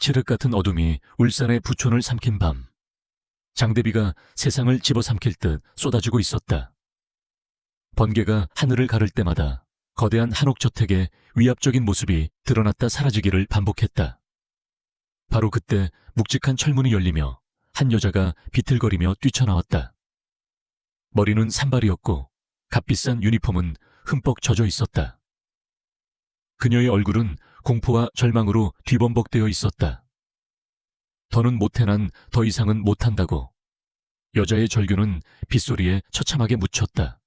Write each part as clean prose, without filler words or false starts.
칠흑 같은 어둠이 울산의 부촌을 삼킨 밤. 장대비가 세상을 집어삼킬 듯 쏟아지고 있었다. 번개가 하늘을 가를 때마다 거대한 한옥저택의 위압적인 모습이 드러났다 사라지기를 반복했다. 바로 그때 묵직한 철문이 열리며 한 여자가 비틀거리며 뛰쳐나왔다. 머리는 산발이었고 값비싼 유니폼은 흠뻑 젖어 있었다. 그녀의 얼굴은 공포와 절망으로 뒤범벅되어 있었다. 더는 못해 난 더 이상은 못한다고. 여자의 절규는 빗소리에 처참하게 묻혔다.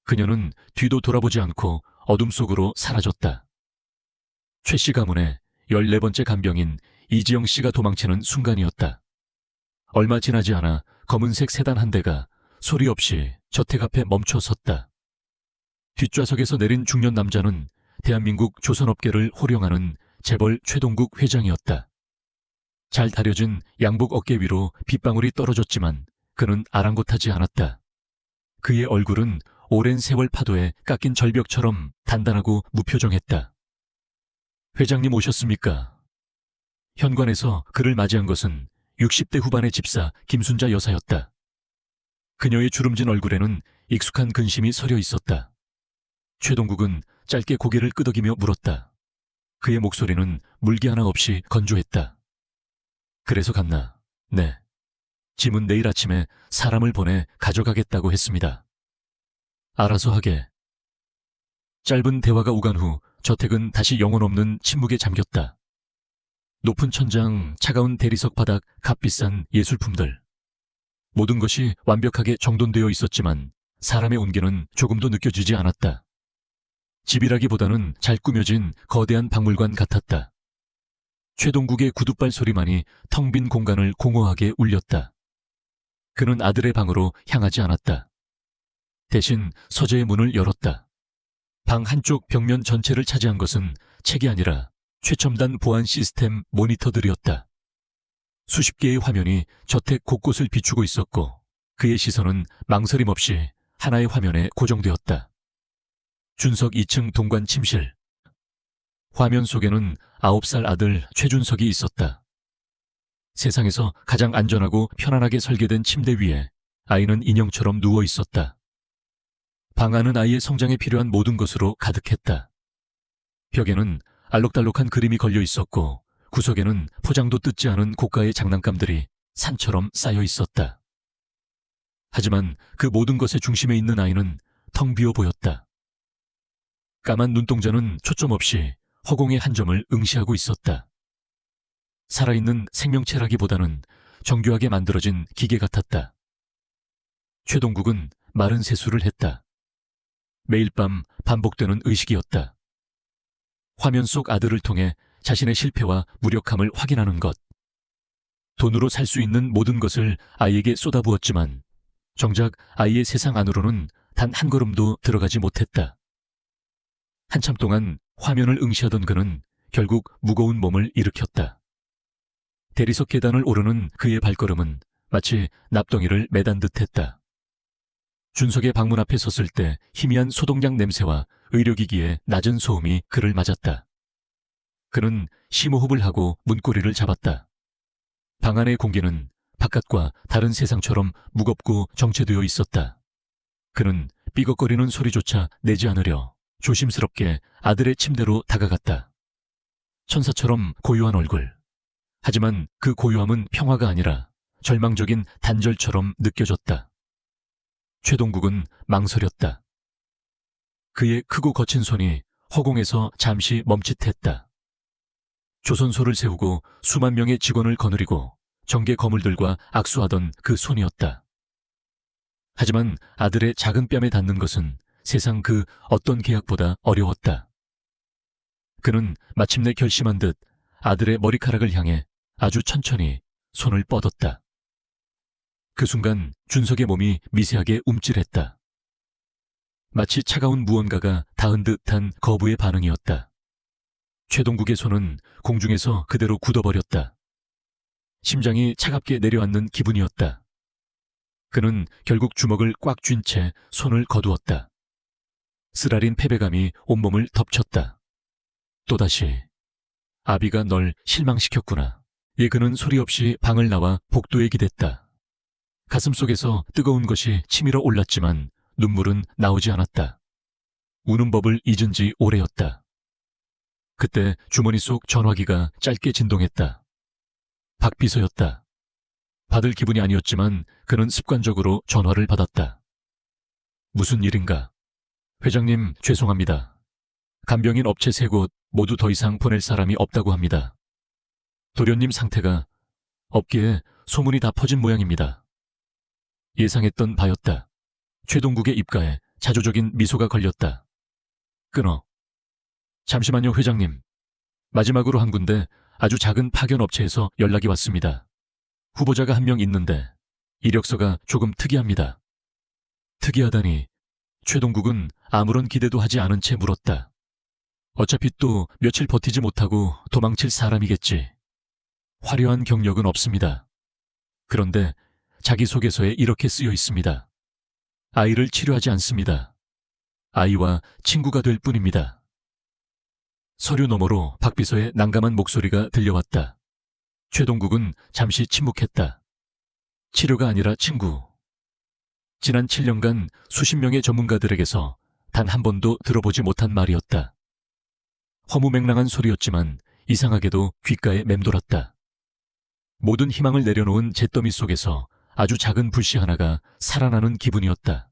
그녀는 뒤도 돌아보지 않고 어둠 속으로 사라졌다. 최 씨 가문의 14번째 간병인 이지영 씨가 도망치는 순간이었다. 얼마 지나지 않아 검은색 세단 한 대가 소리 없이 저택 앞에 멈춰 섰다. 뒷좌석에서 내린 중년 남자는 대한민국 조선업계를 호령하는 재벌 최동국 회장이었다. 잘 다려진 양복 어깨 위로 빗방울이 떨어졌지만 그는 아랑곳하지 않았다. 그의 얼굴은 오랜 세월 파도에 깎인 절벽처럼 단단하고 무표정했다. 회장님 오셨습니까? 현관에서 그를 맞이한 것은 60대 후반의 집사 김순자 여사였다. 그녀의 주름진 얼굴에는 익숙한 근심이 서려 있었다. 최동국은 짧게 고개를 끄덕이며 물었다. 그의 목소리는 물기 하나 없이 건조했다. 그래서 갔나? 네. 짐은 내일 아침에 사람을 보내 가져가겠다고 했습니다. 알아서 하게. 짧은 대화가 오간 후 저택은 다시 영혼 없는 침묵에 잠겼다. 높은 천장, 차가운 대리석 바닥, 값비싼 예술품들. 모든 것이 완벽하게 정돈되어 있었지만 사람의 온기는 조금도 느껴지지 않았다. 집이라기보다는 잘 꾸며진 거대한 박물관 같았다. 최동국의 구둣발 소리만이 텅 빈 공간을 공허하게 울렸다. 그는 아들의 방으로 향하지 않았다. 대신 서재의 문을 열었다. 방 한쪽 벽면 전체를 차지한 것은 책이 아니라 최첨단 보안 시스템 모니터들이었다. 수십 개의 화면이 저택 곳곳을 비추고 있었고 그의 시선은 망설임 없이 하나의 화면에 고정되었다. 준석 2층 동관 침실. 화면 속에는 9살 아들 최준석이 있었다. 세상에서 가장 안전하고 편안하게 설계된 침대 위에 아이는 인형처럼 누워 있었다. 방 안은 아이의 성장에 필요한 모든 것으로 가득했다. 벽에는 알록달록한 그림이 걸려 있었고 구석에는 포장도 뜯지 않은 고가의 장난감들이 산처럼 쌓여 있었다. 하지만 그 모든 것의 중심에 있는 아이는 텅 비어 보였다. 까만 눈동자는 초점 없이 허공의 한 점을 응시하고 있었다. 살아있는 생명체라기보다는 정교하게 만들어진 기계 같았다. 최동국은 마른 세수를 했다. 매일 밤 반복되는 의식이었다. 화면 속 아들을 통해 자신의 실패와 무력함을 확인하는 것. 돈으로 살 수 있는 모든 것을 아이에게 쏟아부었지만 정작 아이의 세상 안으로는 단 한 걸음도 들어가지 못했다. 한참 동안 화면을 응시하던 그는 결국 무거운 몸을 일으켰다. 대리석 계단을 오르는 그의 발걸음은 마치 납덩이를 매단 듯했다. 준석의 방문 앞에 섰을 때 희미한 소독약 냄새와 의료기기의 낮은 소음이 그를 맞았다. 그는 심호흡을 하고 문고리를 잡았다. 방 안의 공기는 바깥과 다른 세상처럼 무겁고 정체되어 있었다. 그는 삐걱거리는 소리조차 내지 않으려 조심스럽게 아들의 침대로 다가갔다. 천사처럼 고요한 얼굴. 하지만 그 고요함은 평화가 아니라 절망적인 단절처럼 느껴졌다. 최동국은 망설였다. 그의 크고 거친 손이 허공에서 잠시 멈칫했다. 조선소를 세우고 수만 명의 직원을 거느리고 정계 거물들과 악수하던 그 손이었다. 하지만 아들의 작은 뺨에 닿는 것은 세상 그 어떤 계약보다 어려웠다. 그는 마침내 결심한 듯 아들의 머리카락을 향해 아주 천천히 손을 뻗었다. 그 순간 준석의 몸이 미세하게 움찔했다. 마치 차가운 무언가가 닿은 듯한 거부의 반응이었다. 최동국의 손은 공중에서 그대로 굳어버렸다. 심장이 차갑게 내려앉는 기분이었다. 그는 결국 주먹을 꽉 쥔 채 손을 거두었다. 쓰라린 패배감이 온몸을 덮쳤다. 또다시 아비가 널 실망시켰구나. 예그는 소리 없이 방을 나와 복도에 기댔다. 가슴속에서 뜨거운 것이 치밀어 올랐지만 눈물은 나오지 않았다. 우는 법을 잊은 지 오래였다. 그때 주머니 속 전화기가 짧게 진동했다. 박비서였다. 받을 기분이 아니었지만 그는 습관적으로 전화를 받았다. 무슨 일인가? 회장님, 죄송합니다. 간병인 업체 3곳 모두 더 이상 보낼 사람이 없다고 합니다. 도련님 상태가 업계에 소문이 다 퍼진 모양입니다. 예상했던 바였다. 최동국의 입가에 자조적인 미소가 걸렸다. 끊어. 잠시만요, 회장님. 마지막으로 한 군데 아주 작은 파견 업체에서 연락이 왔습니다. 후보자가 1명 있는데 이력서가 조금 특이합니다. 특이하다니. 최동국은 아무런 기대도 하지 않은 채 물었다. 어차피 또 며칠 버티지 못하고 도망칠 사람이겠지. 화려한 경력은 없습니다. 그런데 자기소개서에 이렇게 쓰여 있습니다. 아이를 치료하지 않습니다. 아이와 친구가 될 뿐입니다. 서류 너머로 박 비서의 난감한 목소리가 들려왔다. 최동국은 잠시 침묵했다. 치료가 아니라 친구. 지난 7년간 수십 명의 전문가들에게서 단 한 번도 들어보지 못한 말이었다. 허무맹랑한 소리였지만 이상하게도 귓가에 맴돌았다. 모든 희망을 내려놓은 잿더미 속에서 아주 작은 불씨 하나가 살아나는 기분이었다.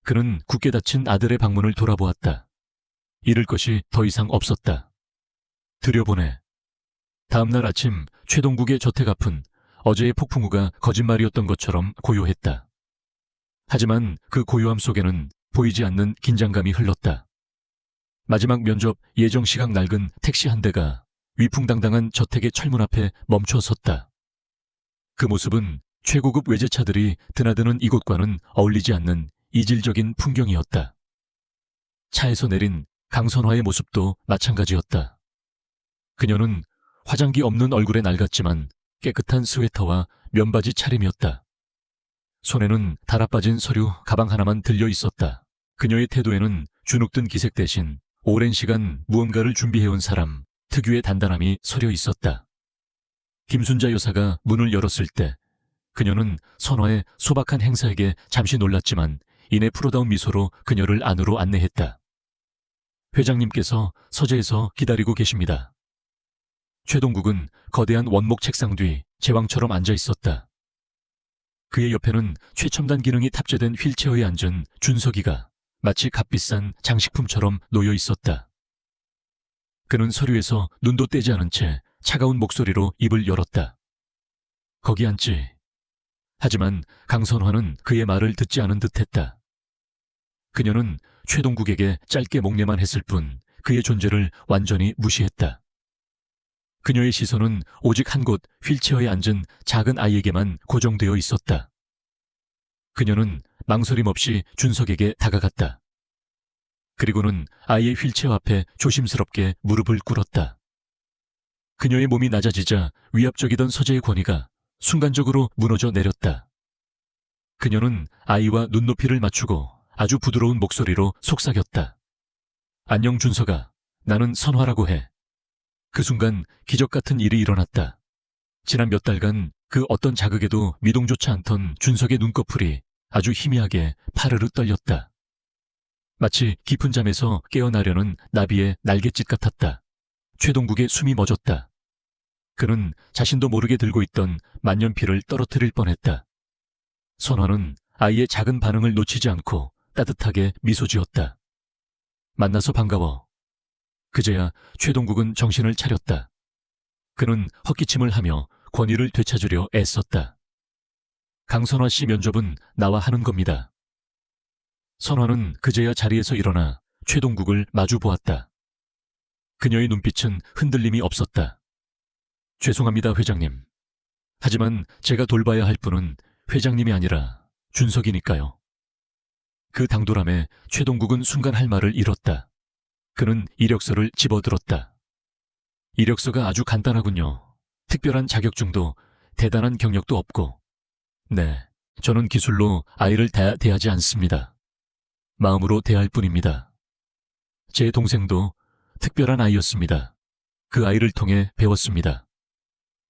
그는 굳게 닫힌 아들의 방문을 돌아보았다. 잃을 것이 더 이상 없었다. 들여보내. 다음날 아침 최동국의 저택 앞은 어제의 폭풍우가 거짓말이었던 것처럼 고요했다. 하지만 그 고요함 속에는 보이지 않는 긴장감이 흘렀다. 마지막 면접 예정 시각 낡은 택시 한 대가 위풍당당한 저택의 철문 앞에 멈춰 섰다. 그 모습은 최고급 외제차들이 드나드는 이곳과는 어울리지 않는 이질적인 풍경이었다. 차에서 내린 강선화의 모습도 마찬가지였다. 그녀는 화장기 없는 얼굴에 낡았지만 깨끗한 스웨터와 면바지 차림이었다. 손에는 달아빠진 서류 가방 하나만 들려 있었다. 그녀의 태도에는 주눅든 기색 대신 오랜 시간 무언가를 준비해온 사람 특유의 단단함이 서려 있었다. 김순자 여사가 문을 열었을 때 그녀는 선화의 소박한 행사에게 잠시 놀랐지만 이내 프로다운 미소로 그녀를 안으로 안내했다. 회장님께서 서재에서 기다리고 계십니다. 최동국은 거대한 원목 책상 뒤 제왕처럼 앉아 있었다. 그의 옆에는 최첨단 기능이 탑재된 휠체어에 앉은 준석이가 마치 값비싼 장식품처럼 놓여 있었다. 그는 서류에서 눈도 떼지 않은 채 차가운 목소리로 입을 열었다. 거기 앉지. 하지만 강선화는 그의 말을 듣지 않은 듯했다. 그녀는 최동국에게 짧게 목례만 했을 뿐 그의 존재를 완전히 무시했다. 그녀의 시선은 오직 한 곳 휠체어에 앉은 작은 아이에게만 고정되어 있었다. 그녀는 망설임 없이 준석에게 다가갔다. 그리고는 아이의 휠체어 앞에 조심스럽게 무릎을 꿇었다. 그녀의 몸이 낮아지자 위압적이던 서재의 권위가 순간적으로 무너져 내렸다. 그녀는 아이와 눈높이를 맞추고 아주 부드러운 목소리로 속삭였다. 안녕 준석아, 나는 선화라고 해. 그 순간 기적 같은 일이 일어났다. 지난 몇 달간 그 어떤 자극에도 미동조차 않던 준석의 눈꺼풀이 아주 희미하게 파르르 떨렸다. 마치 깊은 잠에서 깨어나려는 나비의 날갯짓 같았다. 최동국의 숨이 멎었다. 그는 자신도 모르게 들고 있던 만년필을 떨어뜨릴 뻔했다. 선화는 아이의 작은 반응을 놓치지 않고 따뜻하게 미소 지었다. 만나서 반가워. 그제야 최동국은 정신을 차렸다. 그는 헛기침을 하며 권위를 되찾으려 애썼다. 강선화 씨 면접은 나와 하는 겁니다. 선화는 그제야 자리에서 일어나 최동국을 마주 보았다. 그녀의 눈빛은 흔들림이 없었다. 죄송합니다, 회장님. 하지만 제가 돌봐야 할 분은 회장님이 아니라 준석이니까요. 그 당돌함에 최동국은 순간 할 말을 잃었다. 그는 이력서를 집어들었다. 이력서가 아주 간단하군요. 특별한 자격증도 대단한 경력도 없고. 네, 저는 기술로 아이를 대하지 않습니다. 마음으로 대할 뿐입니다. 제 동생도 특별한 아이였습니다. 그 아이를 통해 배웠습니다.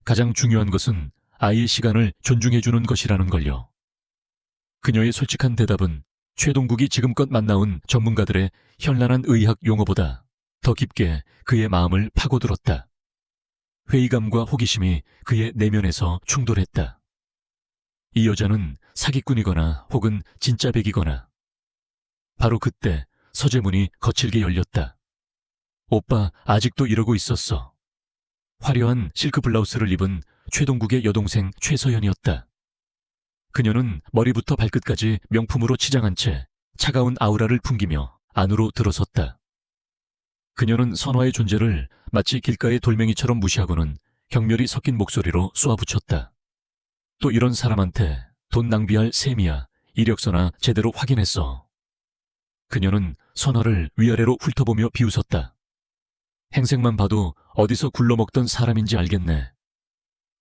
가장 중요한 것은 아이의 시간을 존중해주는 것이라는 걸요. 그녀의 솔직한 대답은 최동국이 지금껏 만나온 전문가들의 현란한 의학 용어보다 더 깊게 그의 마음을 파고들었다. 회의감과 호기심이 그의 내면에서 충돌했다. 이 여자는 사기꾼이거나 혹은 진짜 백이거나. 바로 그때 서재문이 거칠게 열렸다. 오빠, 아직도 이러고 있었어. 화려한 실크 블라우스를 입은 최동국의 여동생 최서연이었다. 그녀는 머리부터 발끝까지 명품으로 치장한 채 차가운 아우라를 풍기며 안으로 들어섰다. 그녀는 선화의 존재를 마치 길가의 돌멩이처럼 무시하고는 경멸이 섞인 목소리로 쏘아붙였다. 또 이런 사람한테 돈 낭비할 셈이야. 이력서나 제대로 확인했어. 그녀는 선화를 위아래로 훑어보며 비웃었다. 행색만 봐도 어디서 굴러먹던 사람인지 알겠네.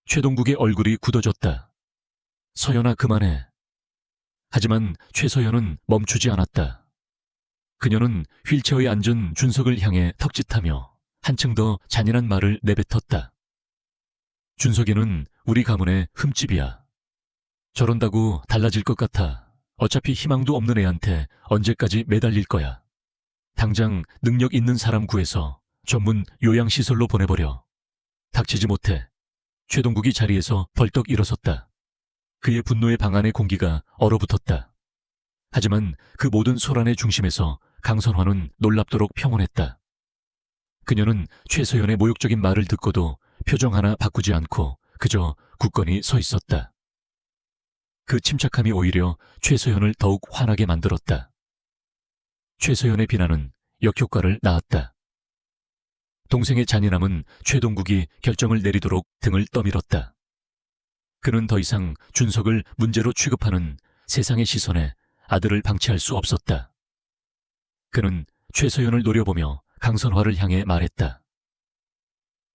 최동국의 얼굴이 굳어졌다. 서연아, 그만해. 하지만 최서연은 멈추지 않았다. 그녀는 휠체어에 앉은 준석을 향해 턱짓하며 한층 더 잔인한 말을 내뱉었다. 준석이는 우리 가문의 흠집이야. 저런다고 달라질 것 같아. 어차피 희망도 없는 애한테 언제까지 매달릴 거야. 당장 능력 있는 사람 구해서 전문 요양시설로 보내버려. 닥치지 못해. 최동국이 자리에서 벌떡 일어섰다. 그의 분노의 방 안의 공기가 얼어붙었다. 하지만 그 모든 소란의 중심에서 강선화는 놀랍도록 평온했다. 그녀는 최서연의 모욕적인 말을 듣고도 표정 하나 바꾸지 않고 그저 굳건히 서 있었다. 그 침착함이 오히려 최서연을 더욱 화나게 만들었다. 최서연의 비난은 역효과를 낳았다. 동생의 잔인함은 최동국이 결정을 내리도록 등을 떠밀었다. 그는 더 이상 준석을 문제로 취급하는 세상의 시선에 아들을 방치할 수 없었다. 그는 최서연을 노려보며 강선화를 향해 말했다.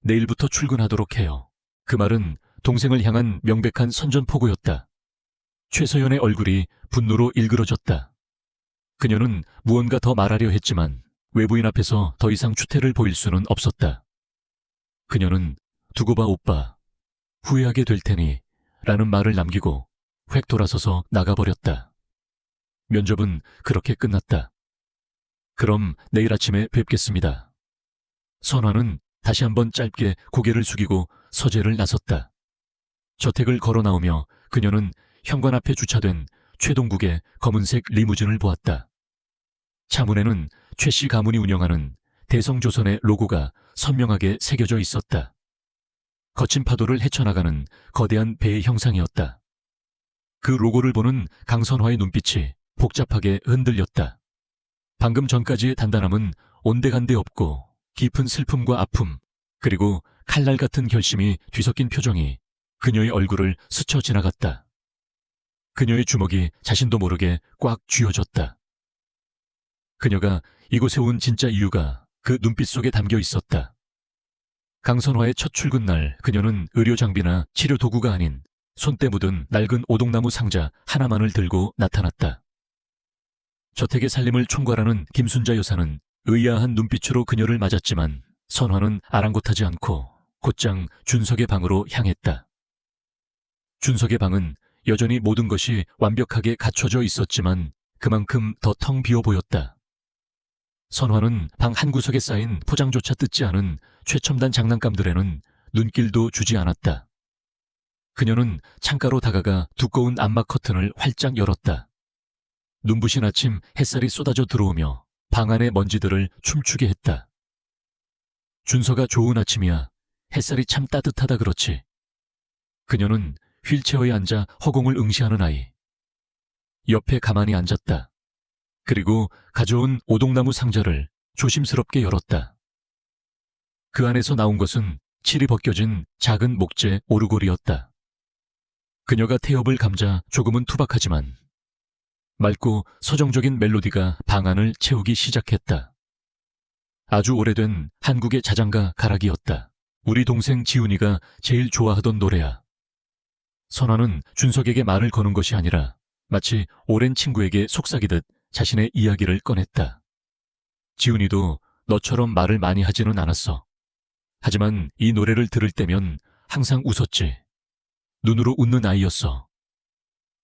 내일부터 출근하도록 해요. 그 말은 동생을 향한 명백한 선전포고였다. 최서연의 얼굴이 분노로 일그러졌다. 그녀는 무언가 더 말하려 했지만 외부인 앞에서 더 이상 추태를 보일 수는 없었다. 그녀는 두고 봐 오빠, 후회하게 될 테니 라는 말을 남기고 획 돌아서서 나가버렸다. 면접은 그렇게 끝났다. 그럼 내일 아침에 뵙겠습니다. 선화는 다시 한번 짧게 고개를 숙이고 서재를 나섰다. 저택을 걸어 나오며 그녀는 현관 앞에 주차된 최동국의 검은색 리무진을 보았다. 차문에는 최씨 가문이 운영하는 대성조선의 로고가 선명하게 새겨져 있었다. 거친 파도를 헤쳐나가는 거대한 배의 형상이었다. 그 로고를 보는 강선화의 눈빛이 복잡하게 흔들렸다. 방금 전까지의 단단함은 온데간데 없고 깊은 슬픔과 아픔, 그리고 칼날 같은 결심이 뒤섞인 표정이 그녀의 얼굴을 스쳐 지나갔다. 그녀의 주먹이 자신도 모르게 꽉 쥐어졌다. 그녀가 이곳에 온 진짜 이유가 그 눈빛 속에 담겨 있었다. 강선화의 첫 출근 날 그녀는 의료 장비나 치료 도구가 아닌 손때 묻은 낡은 오동나무 상자 하나만을 들고 나타났다. 저택의 살림을 총괄하는 김순자 여사는 의아한 눈빛으로 그녀를 맞았지만 선화는 아랑곳하지 않고 곧장 준석의 방으로 향했다. 준석의 방은 여전히 모든 것이 완벽하게 갖춰져 있었지만 그만큼 더 텅 비어 보였다. 선화는 방 한구석에 쌓인 포장조차 뜯지 않은 최첨단 장난감들에는 눈길도 주지 않았다. 그녀는 창가로 다가가 두꺼운 암막 커튼을 활짝 열었다. 눈부신 아침 햇살이 쏟아져 들어오며 방 안의 먼지들을 춤추게 했다. 준서가 좋은 아침이야. 햇살이 참 따뜻하다 그렇지. 그녀는 휠체어에 앉아 허공을 응시하는 아이. 옆에 가만히 앉았다. 그리고 가져온 오동나무 상자를 조심스럽게 열었다. 그 안에서 나온 것은 칠이 벗겨진 작은 목재 오르골이었다. 그녀가 태엽을 감자 조금은 투박하지만 맑고 서정적인 멜로디가 방 안을 채우기 시작했다. 아주 오래된 한국의 자장가 가락이었다. 우리 동생 지훈이가 제일 좋아하던 노래야. 선화는 준석에게 말을 거는 것이 아니라 마치 오랜 친구에게 속삭이듯 자신의 이야기를 꺼냈다. 지훈이도 너처럼 말을 많이 하지는 않았어. 하지만 이 노래를 들을 때면 항상 웃었지. 눈으로 웃는 아이였어.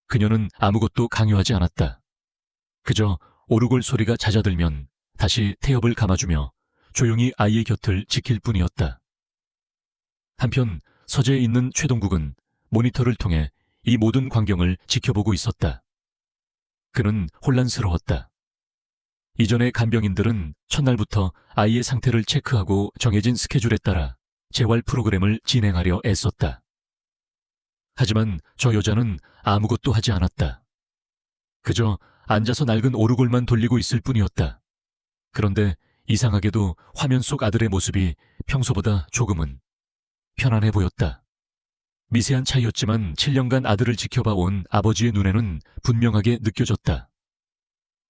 그녀는 아무것도 강요하지 않았다. 그저 오르골 소리가 잦아들면 다시 태엽을 감아주며 조용히 아이의 곁을 지킬 뿐이었다. 한편 서재에 있는 최동국은 모니터를 통해 이 모든 광경을 지켜보고 있었다. 그는 혼란스러웠다. 이전의 간병인들은 첫날부터 아이의 상태를 체크하고 정해진 스케줄에 따라 재활 프로그램을 진행하려 애썼다. 하지만 저 여자는 아무것도 하지 않았다. 그저 앉아서 낡은 오르골만 돌리고 있을 뿐이었다. 그런데 이상하게도 화면 속 아들의 모습이 평소보다 조금은 편안해 보였다. 미세한 차이였지만 7년간 아들을 지켜봐 온 아버지의 눈에는 분명하게 느껴졌다.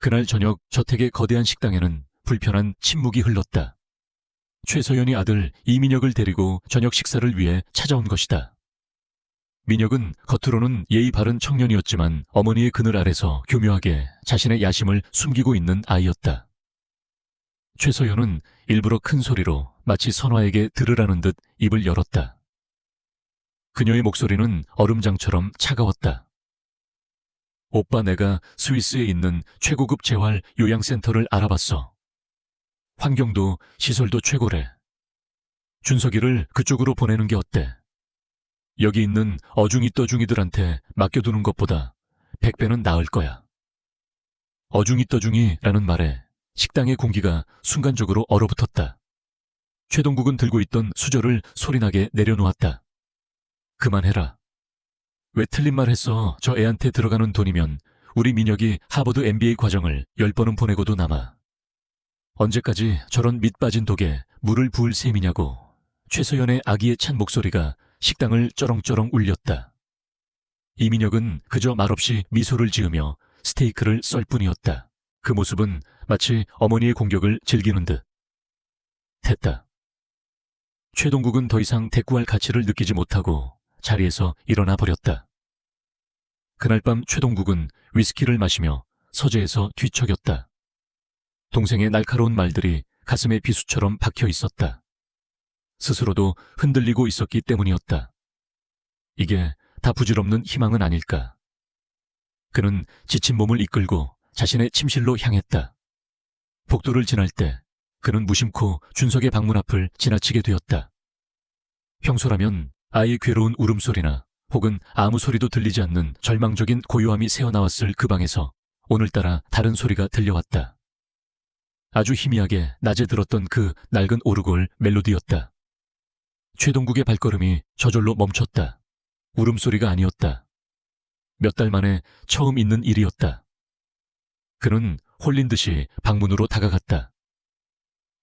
그날 저녁 저택의 거대한 식당에는 불편한 침묵이 흘렀다. 최서연이 아들 이민혁을 데리고 저녁 식사를 위해 찾아온 것이다. 민혁은 겉으로는 예의 바른 청년이었지만 어머니의 그늘 아래서 교묘하게 자신의 야심을 숨기고 있는 아이였다. 최서연은 일부러 큰 소리로 마치 선화에게 들으라는 듯 입을 열었다. 그녀의 목소리는 얼음장처럼 차가웠다. 오빠, 내가 스위스에 있는 최고급 재활 요양센터를 알아봤어. 환경도 시설도 최고래. 준석이를 그쪽으로 보내는 게 어때? 여기 있는 어중이 떠중이들한테 맡겨두는 것보다 100배는 나을 거야. 어중이 떠중이라는 말에 식당의 공기가 순간적으로 얼어붙었다. 최동국은 들고 있던 수저를 소리나게 내려놓았다. 그만해라. 왜 틀린 말 했어? 저 애한테 들어가는 돈이면 우리 민혁이 하버드 MBA 과정을 10번은 보내고도 남아. 언제까지 저런 밑 빠진 독에 물을 부을 셈이냐고. 최서연의 아기에 찬 목소리가 식당을 쩌렁쩌렁 울렸다. 이민혁은 그저 말없이 미소를 지으며 스테이크를 썰 뿐이었다. 그 모습은 마치 어머니의 공격을 즐기는 듯 했다. 최동국은 더 이상 대꾸할 가치를 느끼지 못하고 자리에서 일어나 버렸다. 그날 밤 최동국은 위스키를 마시며 서재에서 뒤척였다. 동생의 날카로운 말들이 가슴에 비수처럼 박혀 있었다. 스스로도 흔들리고 있었기 때문이었다. 이게 다 부질없는 희망은 아닐까. 그는 지친 몸을 이끌고 자신의 침실로 향했다. 복도를 지날 때 그는 무심코 준석의 방문 앞을 지나치게 되었다. 평소라면 아이의 괴로운 울음소리나 혹은 아무 소리도 들리지 않는 절망적인 고요함이 새어나왔을 그 방에서 오늘따라 다른 소리가 들려왔다. 아주 희미하게 낮에 들었던 그 낡은 오르골 멜로디였다. 최동국의 발걸음이 저절로 멈췄다. 울음소리가 아니었다. 몇 달 만에 처음 있는 일이었다. 그는 홀린 듯이 방문으로 다가갔다.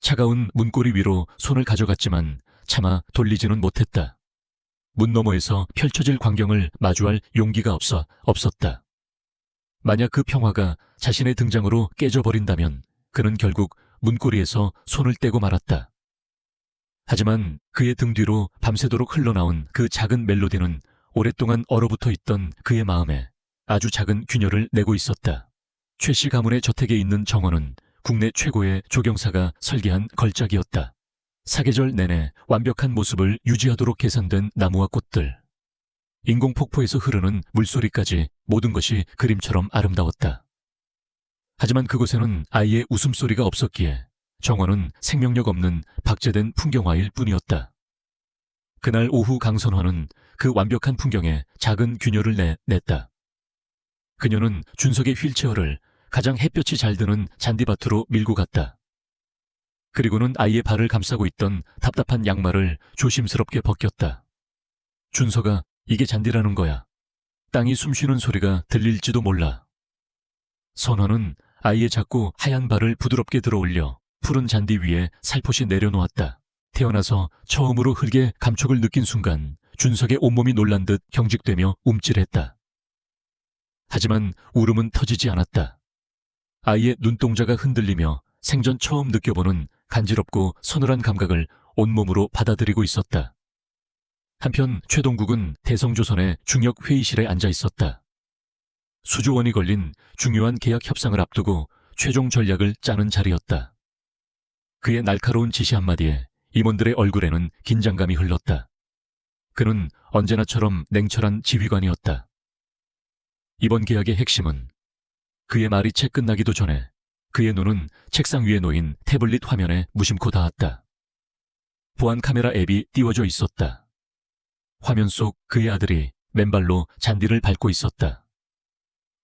차가운 문고리 위로 손을 가져갔지만 차마 돌리지는 못했다. 문 너머에서 펼쳐질 광경을 마주할 용기가 없었다. 만약 그 평화가 자신의 등장으로 깨져버린다면 그는 결국 문고리에서 손을 떼고 말았다. 하지만 그의 등 뒤로 밤새도록 흘러나온 그 작은 멜로디는 오랫동안 얼어붙어 있던 그의 마음에 아주 작은 균열을 내고 있었다. 최 씨 가문의 저택에 있는 정원은 국내 최고의 조경사가 설계한 걸작이었다. 사계절 내내 완벽한 모습을 유지하도록 계산된 나무와 꽃들, 인공폭포에서 흐르는 물소리까지 모든 것이 그림처럼 아름다웠다. 하지만 그곳에는 아이의 웃음소리가 없었기에 정원은 생명력 없는 박제된 풍경화일 뿐이었다. 그날 오후 강선화는 그 완벽한 풍경에 작은 균열을 냈다. 그녀는 준석의 휠체어를 가장 햇볕이 잘 드는 잔디밭으로 밀고 갔다. 그리고는 아이의 발을 감싸고 있던 답답한 양말을 조심스럽게 벗겼다. 준석아, 이게 잔디라는 거야. 땅이 숨쉬는 소리가 들릴지도 몰라. 선화는 아이의 작고 하얀 발을 부드럽게 들어올려 푸른 잔디 위에 살포시 내려놓았다. 태어나서 처음으로 흙의 감촉을 느낀 순간 준석의 온몸이 놀란 듯 경직되며 움찔했다. 하지만 울음은 터지지 않았다. 아이의 눈동자가 흔들리며 생전 처음 느껴보는 간지럽고 서늘한 감각을 온몸으로 받아들이고 있었다. 한편 최동국은 대성조선의 중역 회의실에 앉아 있었다. 수조 원이 걸린 중요한 계약 협상을 앞두고 최종 전략을 짜는 자리였다. 그의 날카로운 지시 한마디에 임원들의 얼굴에는 긴장감이 흘렀다. 그는 언제나처럼 냉철한 지휘관이었다. 이번 계약의 핵심은 그의 말이 채 끝나기도 전에 그의 눈은 책상 위에 놓인 태블릿 화면에 무심코 닿았다. 보안 카메라 앱이 띄워져 있었다. 화면 속 그의 아들이 맨발로 잔디를 밟고 있었다.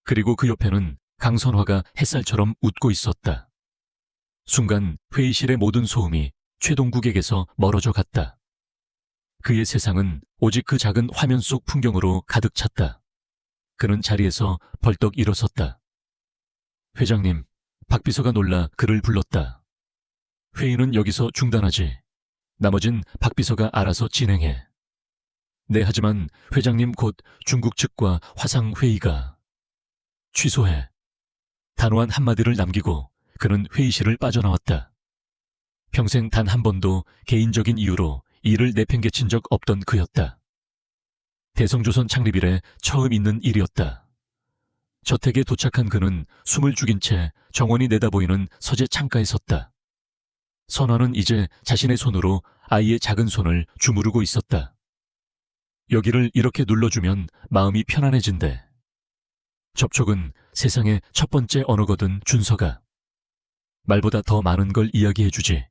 그리고 그 옆에는 강선화가 햇살처럼 웃고 있었다. 순간 회의실의 모든 소음이 최동국에게서 멀어져 갔다. 그의 세상은 오직 그 작은 화면 속 풍경으로 가득 찼다. 그는 자리에서 벌떡 일어섰다. 회장님, 박 비서가 놀라 그를 불렀다. 회의는 여기서 중단하지. 나머진 박 비서가 알아서 진행해. 네, 하지만 회장님 곧 중국 측과 화상 회의가. 취소해. 단호한 한마디를 남기고 그는 회의실을 빠져나왔다. 평생 단 한 번도 개인적인 이유로 일을 내팽개친 적 없던 그였다. 대성조선 창립 이래 처음 있는 일이었다. 저택에 도착한 그는 숨을 죽인 채 정원이 내다보이는 서재 창가에 섰다. 선화는 이제 자신의 손으로 아이의 작은 손을 주무르고 있었다. 여기를 이렇게 눌러주면 마음이 편안해진대. 접촉은 세상의 첫 번째 언어거든, 준서가. 말보다 더 많은 걸 이야기해주지.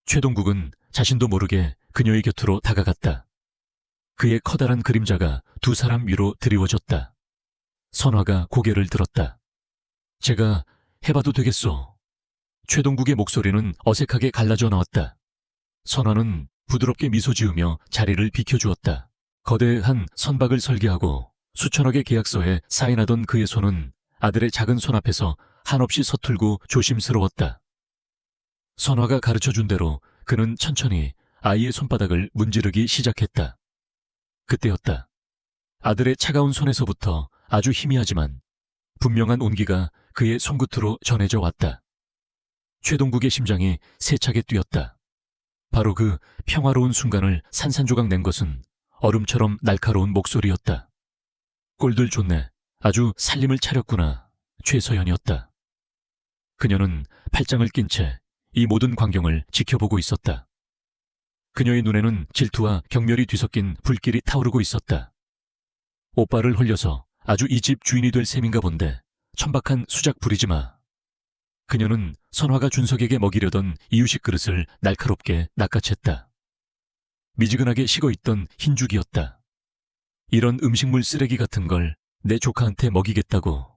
최동국은 자신도 모르게 그녀의 곁으로 다가갔다. 그의 커다란 그림자가 두 사람 위로 드리워졌다. 선화가 고개를 들었다. 제가 해봐도 되겠소. 최동국의 목소리는 어색하게 갈라져 나왔다. 선화는 부드럽게 미소 지으며 자리를 비켜주었다. 거대한 선박을 설계하고 수천억의 계약서에 사인하던 그의 손은 아들의 작은 손 앞에서 한없이 서툴고 조심스러웠다. 선화가 가르쳐준 대로 그는 천천히 아이의 손바닥을 문지르기 시작했다. 그때였다. 아들의 차가운 손에서부터 아주 희미하지만 분명한 온기가 그의 손끝으로 전해져 왔다. 최동국의 심장이 세차게 뛰었다. 바로 그 평화로운 순간을 산산조각 낸 것은 얼음처럼 날카로운 목소리였다. 꼴들 좋네. 아주 살림을 차렸구나. 최서연이었다. 그녀는 팔짱을 낀 채 이 모든 광경을 지켜보고 있었다. 그녀의 눈에는 질투와 경멸이 뒤섞인 불길이 타오르고 있었다. 오빠를 홀려서 아주 이 집 주인이 될 셈인가 본데 천박한 수작 부리지 마. 그녀는 선화가 준석에게 먹이려던 이유식 그릇을 날카롭게 낚아챘다. 미지근하게 식어있던 흰죽이었다. 이런 음식물 쓰레기 같은 걸 내 조카한테 먹이겠다고.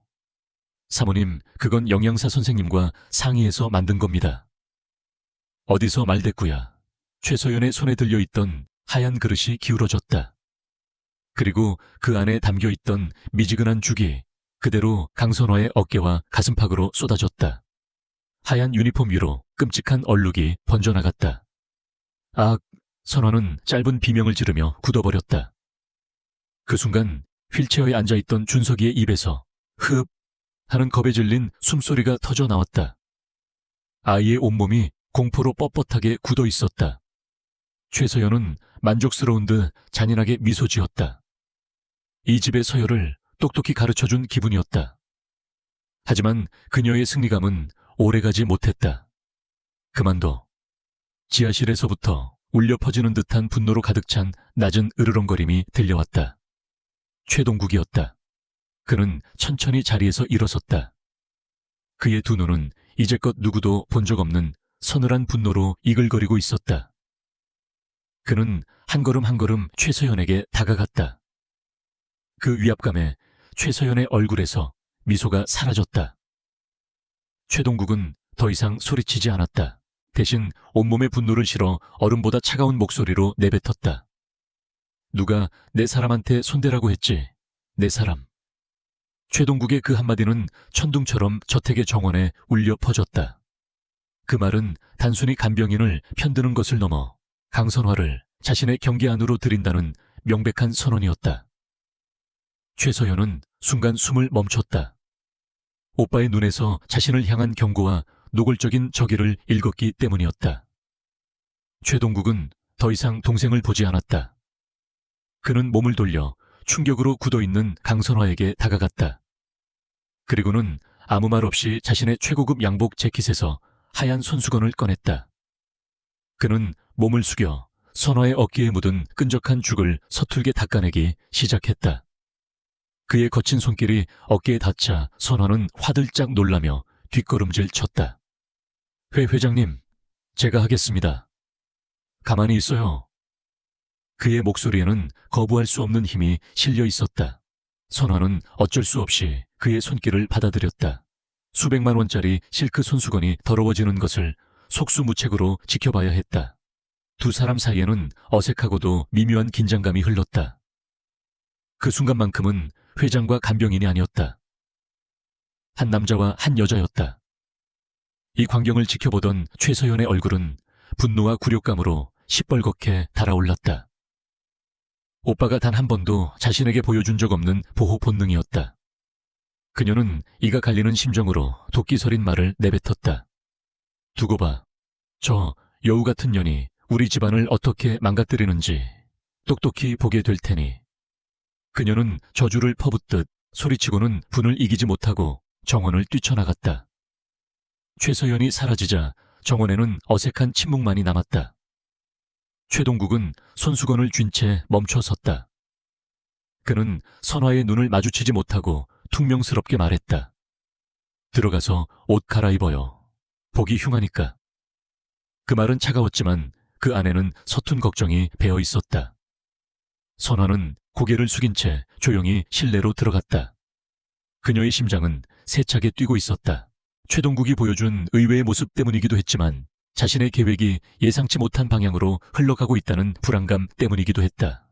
사모님, 그건 영양사 선생님과 상의해서 만든 겁니다. 어디서 말대꾸야. 최서연의 손에 들려있던 하얀 그릇이 기울어졌다. 그리고 그 안에 담겨있던 미지근한 죽이 그대로 강선화의 어깨와 가슴팍으로 쏟아졌다. 하얀 유니폼 위로 끔찍한 얼룩이 번져나갔다. 아, 선화는 짧은 비명을 지르며 굳어버렸다. 그 순간 휠체어에 앉아있던 준석이의 입에서 흡 하는 겁에 질린 숨소리가 터져 나왔다. 아이의 온몸이 공포로 뻣뻣하게 굳어 있었다. 최서연은 만족스러운 듯 잔인하게 미소 지었다. 이 집의 서열을 똑똑히 가르쳐준 기분이었다. 하지만 그녀의 승리감은 오래가지 못했다. 그만둬. 지하실에서부터 울려 퍼지는 듯한 분노로 가득 찬 낮은 으르렁거림이 들려왔다. 최동국이었다. 그는 천천히 자리에서 일어섰다. 그의 두 눈은 이제껏 누구도 본 적 없는 서늘한 분노로 이글거리고 있었다. 그는 한 걸음 한 걸음 최서연에게 다가갔다. 그 위압감에 최서연의 얼굴에서 미소가 사라졌다. 최동국은 더 이상 소리치지 않았다. 대신 온몸에 분노를 실어 얼음보다 차가운 목소리로 내뱉었다. 누가 내 사람한테 손대라고 했지? 내 사람. 최동국의 그 한마디는 천둥처럼 저택의 정원에 울려 퍼졌다. 그 말은 단순히 간병인을 편드는 것을 넘어 강선화를 자신의 경계 안으로 들인다는 명백한 선언이었다. 최서연은 순간 숨을 멈췄다. 오빠의 눈에서 자신을 향한 경고와 노골적인 적의를 읽었기 때문이었다. 최동국은 더 이상 동생을 보지 않았다. 그는 몸을 돌려 충격으로 굳어있는 강선화에게 다가갔다. 그리고는 아무 말 없이 자신의 최고급 양복 재킷에서 하얀 손수건을 꺼냈다. 그는 몸을 숙여 선화의 어깨에 묻은 끈적한 죽을 서툴게 닦아내기 시작했다. 그의 거친 손길이 어깨에 닿자 선화는 화들짝 놀라며 뒷걸음질 쳤다. 회 회장님, 제가 하겠습니다. 가만히 있어요. 그의 목소리에는 거부할 수 없는 힘이 실려 있었다. 선화는 어쩔 수 없이 그의 손길을 받아들였다. 수백만 원짜리 실크 손수건이 더러워지는 것을 속수무책으로 지켜봐야 했다. 두 사람 사이에는 어색하고도 미묘한 긴장감이 흘렀다. 그 순간만큼은 회장과 간병인이 아니었다. 한 남자와 한 여자였다. 이 광경을 지켜보던 최서연의 얼굴은 분노와 굴욕감으로 시뻘겋게 달아올랐다. 오빠가 단 한 번도 자신에게 보여준 적 없는 보호 본능이었다. 그녀는 이가 갈리는 심정으로 도끼서린 말을 내뱉었다. 두고 봐. 저 여우 같은 년이 우리 집안을 어떻게 망가뜨리는지 똑똑히 보게 될 테니. 그녀는 저주를 퍼붓듯 소리치고는 분을 이기지 못하고 정원을 뛰쳐나갔다. 최서연이 사라지자 정원에는 어색한 침묵만이 남았다. 최동국은 손수건을 쥔 채 멈춰 섰다. 그는 선화의 눈을 마주치지 못하고 퉁명스럽게 말했다. 들어가서 옷 갈아입어요. 보기 흉하니까. 그 말은 차가웠지만 그 안에는 서툰 걱정이 배어 있었다. 선화는 고개를 숙인 채 조용히 실내로 들어갔다. 그녀의 심장은 세차게 뛰고 있었다. 최동국이 보여준 의외의 모습 때문이기도 했지만 자신의 계획이 예상치 못한 방향으로 흘러가고 있다는 불안감 때문이기도 했다.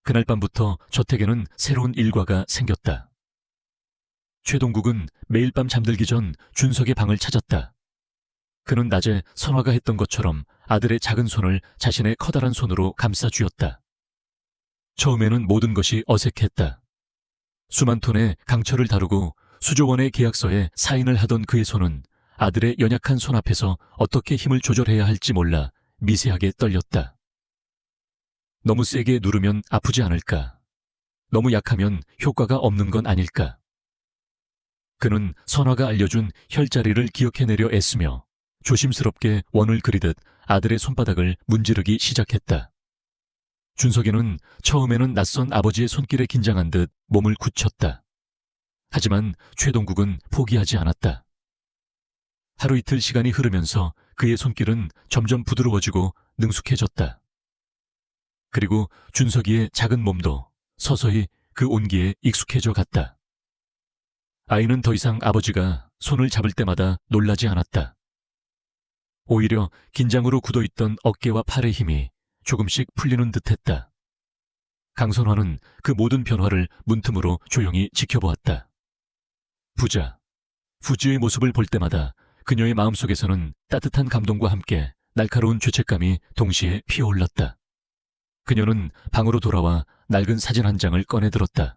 그날 밤부터 저택에는 새로운 일과가 생겼다. 최동국은 매일 밤 잠들기 전 준석의 방을 찾았다. 그는 낮에 선화가 했던 것처럼 아들의 작은 손을 자신의 커다란 손으로 감싸 쥐었다. 처음에는 모든 것이 어색했다. 수만 톤의 강철을 다루고 수조 원의 계약서에 사인을 하던 그의 손은 아들의 연약한 손 앞에서 어떻게 힘을 조절해야 할지 몰라 미세하게 떨렸다. 너무 세게 누르면 아프지 않을까? 너무 약하면 효과가 없는 건 아닐까? 그는 선화가 알려준 혈자리를 기억해내려 애쓰며 조심스럽게 원을 그리듯 아들의 손바닥을 문지르기 시작했다. 준석이는 처음에는 낯선 아버지의 손길에 긴장한 듯 몸을 굳혔다. 하지만 최동국은 포기하지 않았다. 하루 이틀 시간이 흐르면서 그의 손길은 점점 부드러워지고 능숙해졌다. 그리고 준석이의 작은 몸도 서서히 그 온기에 익숙해져 갔다. 아이는 더 이상 아버지가 손을 잡을 때마다 놀라지 않았다. 오히려 긴장으로 굳어있던 어깨와 팔의 힘이 조금씩 풀리는 듯했다. 강선화는 그 모든 변화를 문틈으로 조용히 지켜보았다. 부지의 모습을 볼 때마다 그녀의 마음속에서는 따뜻한 감동과 함께 날카로운 죄책감이 동시에 피어올랐다. 그녀는 방으로 돌아와 낡은 사진 한 장을 꺼내들었다.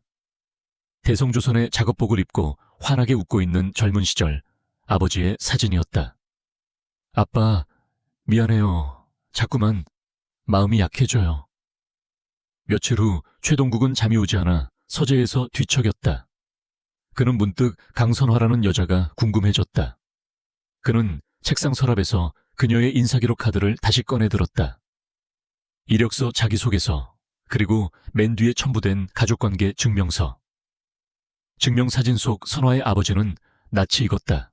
대성조선의 작업복을 입고 환하게 웃고 있는 젊은 시절 아버지의 사진이었다. 아빠, 미안해요. 자꾸만 마음이 약해져요. 며칠 후 최동국은 잠이 오지 않아 서재에서 뒤척였다. 그는 문득 강선화라는 여자가 궁금해졌다. 그는 책상 서랍에서 그녀의 인사기록 카드를 다시 꺼내들었다. 이력서 자기소개서, 그리고 맨 뒤에 첨부된 가족관계 증명서. 증명사진 속 선화의 아버지는 낯이 익었다.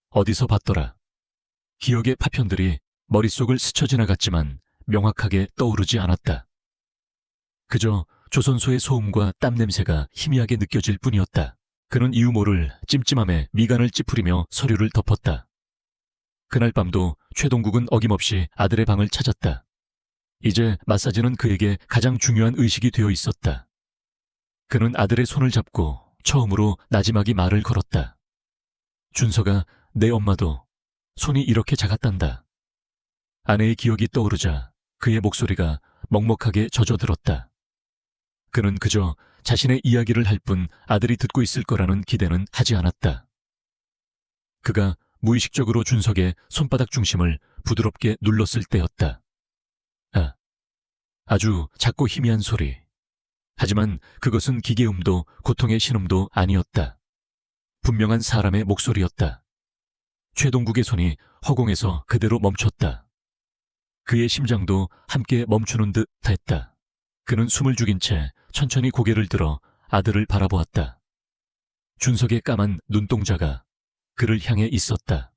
어디서 봤더라. 기억의 파편들이 머릿속을 스쳐 지나갔지만 명확하게 떠오르지 않았다. 그저 조선소의 소음과 땀 냄새가 희미하게 느껴질 뿐이었다. 그는 이유 모를 찜찜함에 미간을 찌푸리며 서류를 덮었다. 그날 밤도 최동국은 어김없이 아들의 방을 찾았다. 이제 마사지는 그에게 가장 중요한 의식이 되어 있었다. 그는 아들의 손을 잡고 처음으로 나지막이 말을 걸었다. 준서가, 내 엄마도 손이 이렇게 작았단다. 아내의 기억이 떠오르자 그의 목소리가 먹먹하게 젖어들었다. 그는 그저 자신의 이야기를 할 뿐 아들이 듣고 있을 거라는 기대는 하지 않았다. 그가 무의식적으로 준석의 손바닥 중심을 부드럽게 눌렀을 때였다. 아주 작고 희미한 소리. 하지만 그것은 기계음도 고통의 신음도 아니었다. 분명한 사람의 목소리였다. 최동국의 손이 허공에서 그대로 멈췄다. 그의 심장도 함께 멈추는 듯 했다. 그는 숨을 죽인 채 천천히 고개를 들어 아들을 바라보았다. 준석의 까만 눈동자가 그를 향해 있었다.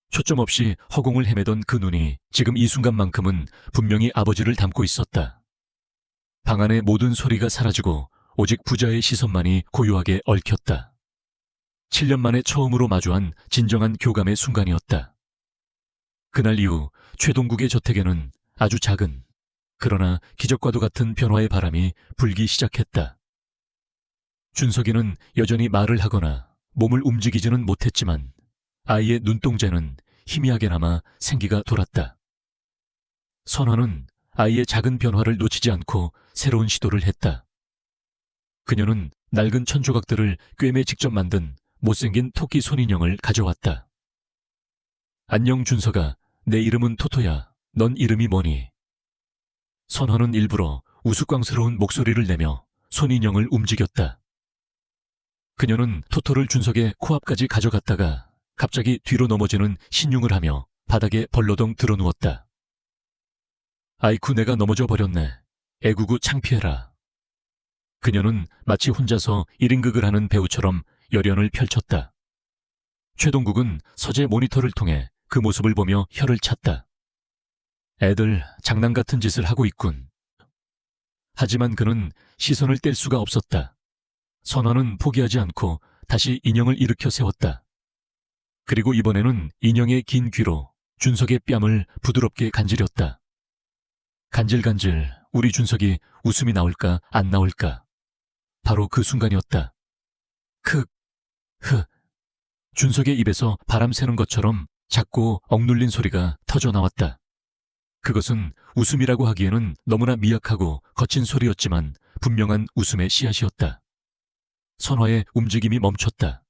초점 없이 허공을 헤매던 그 눈이 지금 이 순간만큼은 분명히 아버지를 담고 있었다. 방 안의 모든 소리가 사라지고 오직 부자의 시선만이 고요하게 얽혔다. 7년 만에 처음으로 마주한 진정한 교감의 순간이었다. 그날 이후 최동국의 저택에는 아주 작은, 그러나 기적과도 같은 변화의 바람이 불기 시작했다. 준석이는 여전히 말을 하거나 몸을 움직이지는 못했지만 아이의 눈동자는 희미하게나마 생기가 돌았다. 선화는 아이의 작은 변화를 놓치지 않고 새로운 시도를 했다. 그녀는 낡은 천조각들을 꿰매 직접 만든 못생긴 토끼 손인형을 가져왔다. 안녕 준석아, 내 이름은 토토야. 넌 이름이 뭐니? 선화는 일부러 우스꽝스러운 목소리를 내며 손인형을 움직였다. 그녀는 토토를 준석의 코앞까지 가져갔다가 갑자기 뒤로 넘어지는 신용을 하며 바닥에 벌러덩 드러누웠다. 아이쿠, 내가 넘어져 버렸네. 애구구 창피해라. 그녀는 마치 혼자서 1인극을 하는 배우처럼 열연을 펼쳤다. 최동국은 서재 모니터를 통해 그 모습을 보며 혀를 찼다. 애들 장난 같은 짓을 하고 있군. 하지만 그는 시선을 뗄 수가 없었다. 선화는 포기하지 않고 다시 인형을 일으켜 세웠다. 그리고 이번에는 인형의 긴 귀로 준석의 뺨을 부드럽게 간지렸다. 간질간질 우리 준석이 웃음이 나올까 안 나올까. 바로 그 순간이었다. 준석의 입에서 바람 새는 것처럼 작고 억눌린 소리가 터져 나왔다. 그것은 웃음이라고 하기에는 너무나 미약하고 거친 소리였지만 분명한 웃음의 씨앗이었다. 선화의 움직임이 멈췄다.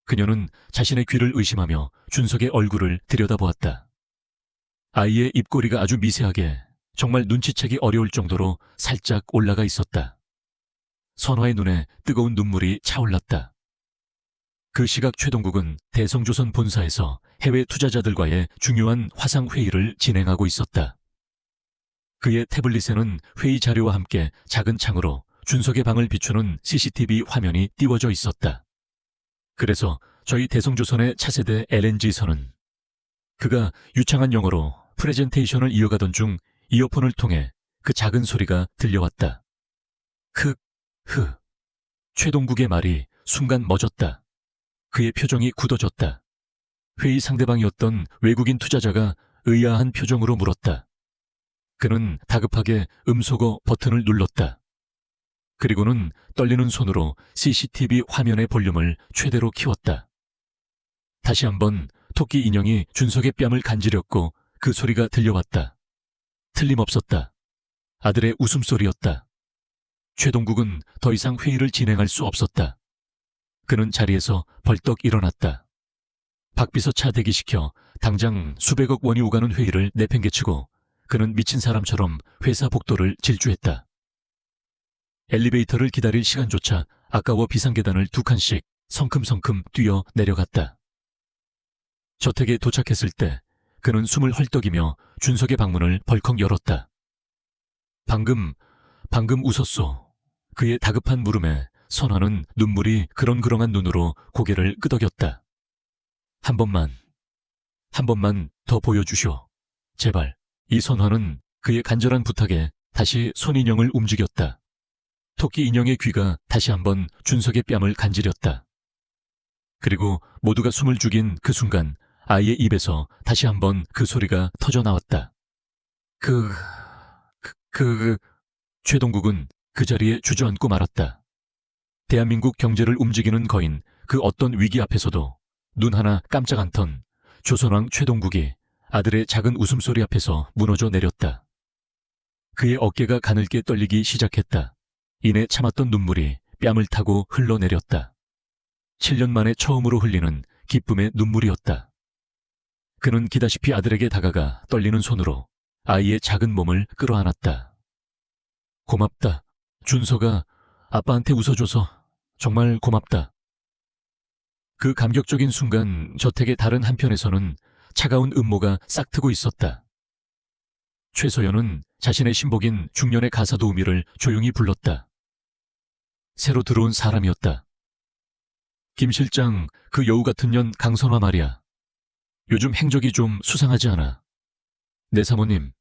그녀는 자신의 귀를 의심하며 준석의 얼굴을 들여다보았다. 아이의 입꼬리가 아주 미세하게, 정말 눈치채기 어려울 정도로 살짝 올라가 있었다. 선화의 눈에 뜨거운 눈물이 차올랐다. 그 시각 최동국은 대성조선 본사에서 해외 투자자들과의 중요한 화상회의를 진행하고 있었다. 그의 태블릿에는 회의 자료와 함께 작은 창으로 준석의 방을 비추는 CCTV 화면이 띄워져 있었다. 그래서 저희 대성조선의 차세대 LNG선은 그가 유창한 영어로 프레젠테이션을 이어가던 중 이어폰을 통해 그 작은 소리가 들려왔다. 최동국의 말이 순간 멎었다. 그의 표정이 굳어졌다. 회의 상대방이었던 외국인 투자자가 의아한 표정으로 물었다. 그는 다급하게 음소거 버튼을 눌렀다. 그리고는 떨리는 손으로 CCTV 화면의 볼륨을 최대로 키웠다. 다시 한번 토끼 인형이 준석의 뺨을 간지렸고 그 소리가 들려왔다. 틀림없었다. 아들의 웃음소리였다. 최동국은 더 이상 회의를 진행할 수 없었다. 그는 자리에서 벌떡 일어났다. 박비서 대기시켜 당장 수백억 원이 오가는 회의를 내팽개치고 그는 미친 사람처럼 회사 복도를 질주했다. 엘리베이터를 기다릴 시간조차 아까워 비상계단을 2칸씩 성큼성큼 뛰어 내려갔다. 저택에 도착했을 때 그는 숨을 헐떡이며 준석의 방문을 벌컥 열었다. 방금 웃었소. 그의 다급한 물음에 선화는 눈물이 그렁그렁한 눈으로 고개를 끄덕였다. 한 번만 더 보여주쇼. 제발. 이 선화는 그의 간절한 부탁에 다시 손인형을 움직였다. 토끼 인형의 귀가 다시 한번 준석의 뺨을 간지렸다. 그리고 모두가 숨을 죽인 그 순간 아이의 입에서 다시 한번 그 소리가 터져 나왔다. 최동국은 그 자리에 주저앉고 말았다. 대한민국 경제를 움직이는 거인 그 어떤 위기 앞에서도 눈 하나 깜짝 않던 조선왕 최동국이 아들의 작은 웃음소리 앞에서 무너져 내렸다. 그의 어깨가 가늘게 떨리기 시작했다. 이내 참았던 눈물이 뺨을 타고 흘러내렸다. 7년 만에 처음으로 흘리는 기쁨의 눈물이었다. 그는 기다시피 아들에게 다가가 떨리는 손으로 아이의 작은 몸을 끌어안았다. 고맙다. 준석아, 아빠한테 웃어줘서 정말 고맙다. 그 감격적인 순간 저택의 다른 한편에서는 차가운 음모가 싹트고 있었다. 최서연은 자신의 신복인 중년의 가사 도우미를 조용히 불렀다. 새로 들어온 사람이었다. 김 실장, 그 여우 같은 년 강선화 말이야. 요즘 행적이 좀 수상하지 않아. 네 사모님,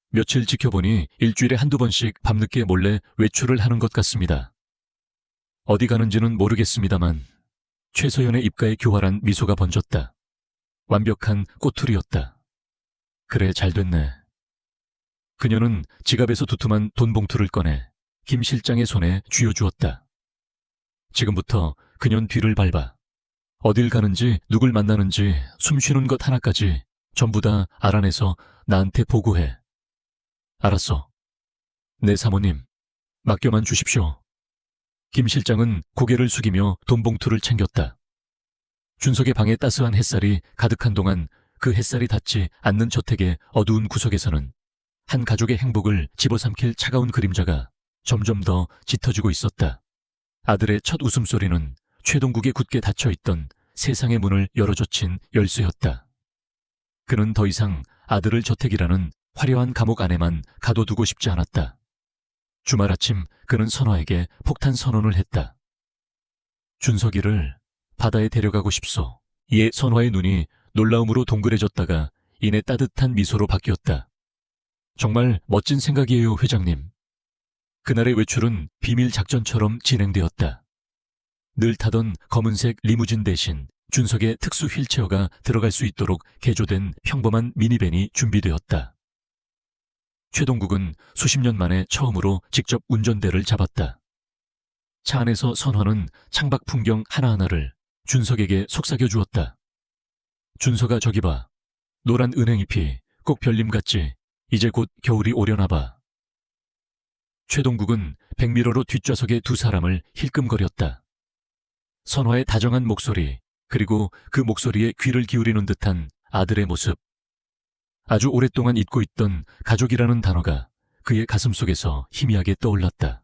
며칠 지켜보니 일주일에 한두 번씩 밤늦게 몰래 외출을 하는 것 같습니다. 어디 가는지는 모르겠습니다만 최서연의 입가에 교활한 미소가 번졌다. 완벽한 꼬투리였다. 그래, 잘 됐네. 그녀는 지갑에서 두툼한 돈 봉투를 꺼내 김 실장의 손에 쥐어주었다. 지금부터 그년 뒤를 밟아. 어딜 가는지 누굴 만나는지 숨쉬는 것 하나까지 전부 다 알아내서 나한테 보고해. 알았어. 네 사모님, 맡겨만 주십시오. 김 실장은 고개를 숙이며 돈 봉투를 챙겼다. 준석의 방에 따스한 햇살이 가득한 동안 그 햇살이 닿지 않는 저택의 어두운 구석에서는 한 가족의 행복을 집어삼킬 차가운 그림자가 점점 더 짙어지고 있었다. 아들의 첫 웃음소리는 최동국의 굳게 닫혀있던 세상의 문을 열어젖힌 열쇠였다. 그는 더 이상 아들을 저택이라는 화려한 감옥 안에만 가둬두고 싶지 않았다. 주말 아침 그는 선화에게 폭탄 선언을 했다. 준석이를 바다에 데려가고 싶소. 이에 선화의 눈이 놀라움으로 동그래졌다가 이내 따뜻한 미소로 바뀌었다. 정말 멋진 생각이에요, 회장님. 그날의 외출은 비밀 작전처럼 진행되었다. 늘 타던 검은색 리무진 대신 준석의 특수 휠체어가 들어갈 수 있도록 개조된 평범한 미니밴이 준비되었다. 최동국은 수십 년 만에 처음으로 직접 운전대를 잡았다. 차 안에서 선화는 창밖 풍경 하나하나를 준석에게 속삭여 주었다. 준석아, 저기 봐. 노란 은행잎이 꼭 별님 같지? 이제 곧 겨울이 오려나 봐. 최동국은 백미러로 뒷좌석의 두 사람을 힐끔거렸다. 선화의 다정한 목소리, 그리고 그 목소리에 귀를 기울이는 듯한 아들의 모습. 아주 오랫동안 잊고 있던 가족이라는 단어가 그의 가슴속에서 희미하게 떠올랐다.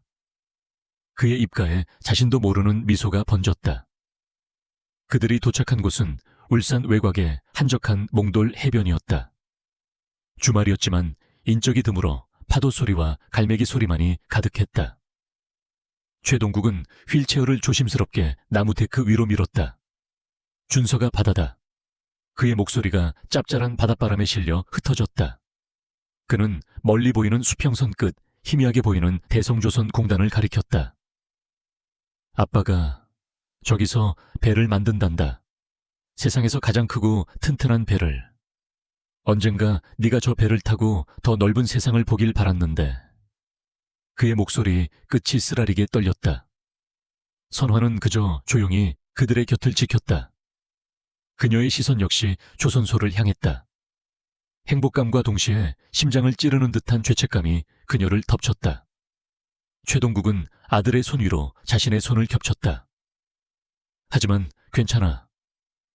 그의 입가에 자신도 모르는 미소가 번졌다. 그들이 도착한 곳은 울산 외곽의 한적한 몽돌 해변이었다. 주말이었지만 인적이 드물어 파도 소리와 갈매기 소리만이 가득했다. 최동국은 휠체어를 조심스럽게 나무 데크 위로 밀었다. 준서가 바다다. 그의 목소리가 짭짤한 바닷바람에 실려 흩어졌다. 그는 멀리 보이는 수평선 끝 희미하게 보이는 대성조선 공단을 가리켰다. 아빠가 저기서 배를 만든단다. 세상에서 가장 크고 튼튼한 배를. 언젠가 네가 저 배를 타고 더 넓은 세상을 보길 바랐는데. 그의 목소리 끝이 쓰라리게 떨렸다. 선화는 그저 조용히 그들의 곁을 지켰다. 그녀의 시선 역시 조선소를 향했다. 행복감과 동시에 심장을 찌르는 듯한 죄책감이 그녀를 덮쳤다. 최동국은 아들의 손 위로 자신의 손을 겹쳤다. 하지만 괜찮아.